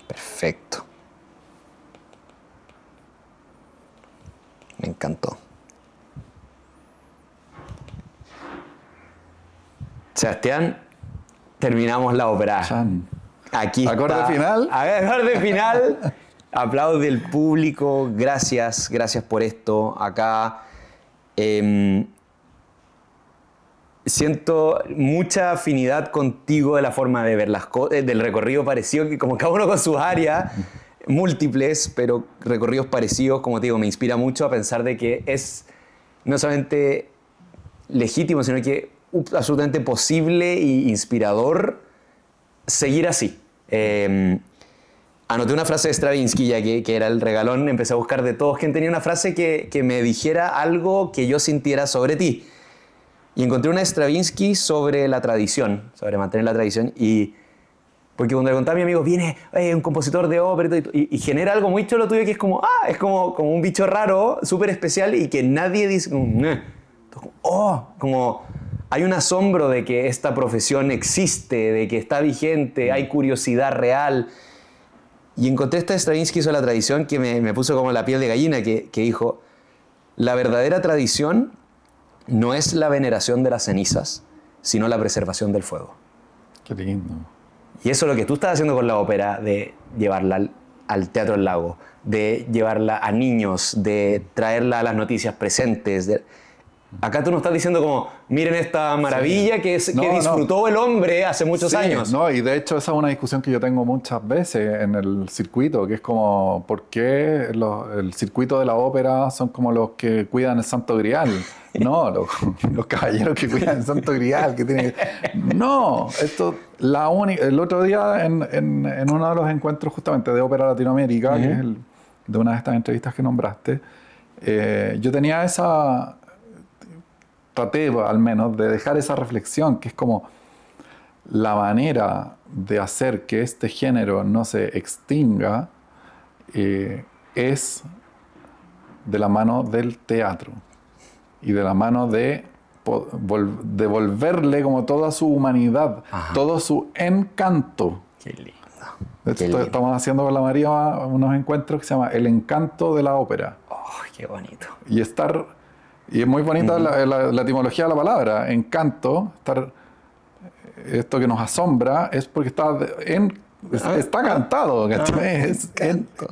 Perfecto. Me encantó. Sebastián, terminamos la ópera. Chan. Aquí ¿Acorde está. final? Acorde final. Aplausos del público. Gracias, gracias por esto. Acá siento mucha afinidad contigo de la forma de ver las cosas, del recorrido parecido, que como cada uno con sus áreas, múltiples, pero recorridos parecidos, como te digo, me inspira mucho a pensar de que es no solamente legítimo, sino que absolutamente posible e inspirador seguir así. Anoté una frase de Stravinsky, ya que era el regalón, empecé a buscar de todos quien tenía una frase que me dijera algo que yo sintiera sobre ti. Y encontré una de Stravinsky sobre la tradición, sobre mantener la tradición. Y porque cuando le contaba a mi amigo, viene un compositor de ópera y genera algo muy chulo tuyo que es como, es como un bicho raro, súper especial y que nadie dice, como hay un asombro de que esta profesión existe, de que está vigente, hay curiosidad real. Y encontré esta de Stravinsky sobre la tradición que me puso como la piel de gallina, que dijo, la verdadera tradición no es la veneración de las cenizas, sino la preservación del fuego. Qué lindo. Y eso es lo que tú estás haciendo con la ópera, de llevarla al Teatro del Lago, de llevarla a niños, de traerla a las noticias presentes. Acá tú nos estás diciendo como, miren esta maravilla que disfrutó el hombre hace muchos años. No, y de hecho esa es una discusión que yo tengo muchas veces en el circuito, que es como, ¿por qué el circuito de la ópera son como los que cuidan el Santo Grial? No, los caballeros que cuidan el Santo Grial, que tienen... No, el otro día en uno de los encuentros justamente de Ópera Latinoamérica, que es de una de estas entrevistas que nombraste, yo tenía traté al menos de dejar esa reflexión, que es como la manera de hacer que este género no se extinga es de la mano del teatro y de la mano de devolverle como toda su humanidad, todo su encanto. Qué lindo. De hecho, estamos haciendo con la María unos encuentros que se llama El encanto de la ópera. Qué bonito. Y es muy bonita la etimología de la palabra, encanto, esto que nos asombra es porque está cantado, ¿cachai? Es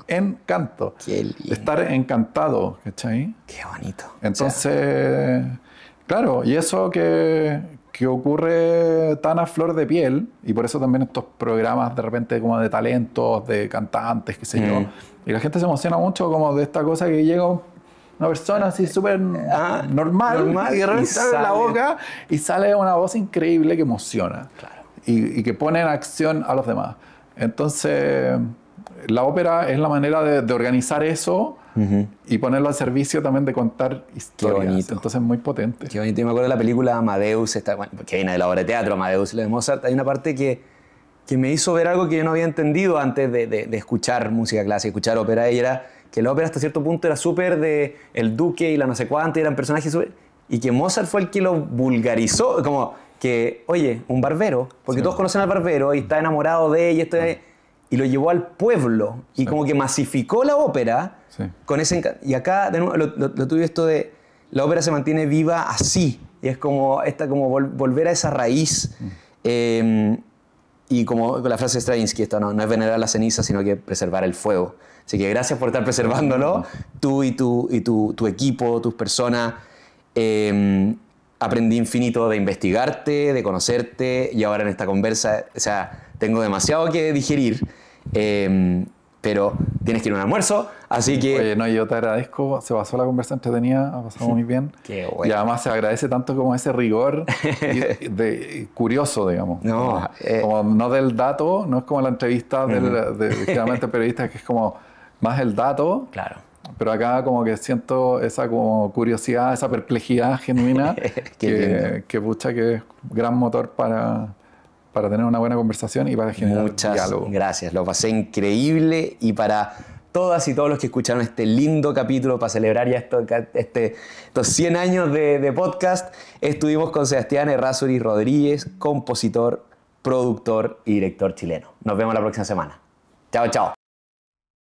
encanto. Qué lindo. Estar encantado, ¿cachai? Qué bonito. Entonces, claro, y eso que ocurre tan a flor de piel, y por eso también estos programas de repente como de talentos, de cantantes, qué sé yo, y la gente se emociona mucho como de esta cosa que llega una persona así súper normal y de repente abre la boca y sale una voz increíble que emociona. Claro. Y que pone en acción a los demás. Entonces, la ópera es la manera de organizar eso y ponerlo al servicio también de contar historias. Qué bonito. Entonces, muy potente. Qué bonito. Yo me acuerdo de la película Amadeus, que viene de la obra de teatro, Amadeus, la de Mozart. Hay una parte que me hizo ver algo que yo no había entendido antes de escuchar música clásica, escuchar ópera, y era que la ópera hasta cierto punto era súper de el duque y la no sé cuánto, y eran personajes súper... Y que Mozart fue el que lo vulgarizó, como que, oye, un barbero, porque todos conocen al barbero y está enamorado de ella, y lo llevó al pueblo, y como que masificó la ópera con ese encanto. Y acá, de nuevo, lo tuve esto de, la ópera se mantiene viva así, y es como, volver a esa raíz, y como con la frase de Stravinsky, esto no es venerar la ceniza, sino que preservar el fuego. Así que gracias por estar preservándolo, tú y tu equipo, tus personas. Aprendí infinito de investigarte, de conocerte, y ahora en esta conversa, o sea, tengo demasiado que digerir. Pero tienes que ir a un almuerzo, así que... Oye, no, yo te agradezco, se pasó la conversa entretenida, ha pasado muy bien. Qué bueno. Y además se agradece tanto como ese rigor curioso, digamos. No, como no del dato, no es como la entrevista generalmente periodista, que es como más el dato. Claro. Pero acá como que siento esa como curiosidad, esa perplejidad genuina que pucha que es gran motor para tener una buena conversación y para generar diálogo. Muchas gracias, lo pasé increíble y para todas y todos los que escucharon este lindo capítulo para celebrar ya estos 100 años de podcast, estuvimos con Sebastián Errázuriz Rodríguez, compositor, productor y director chileno. Nos vemos la próxima semana. Chao, chao.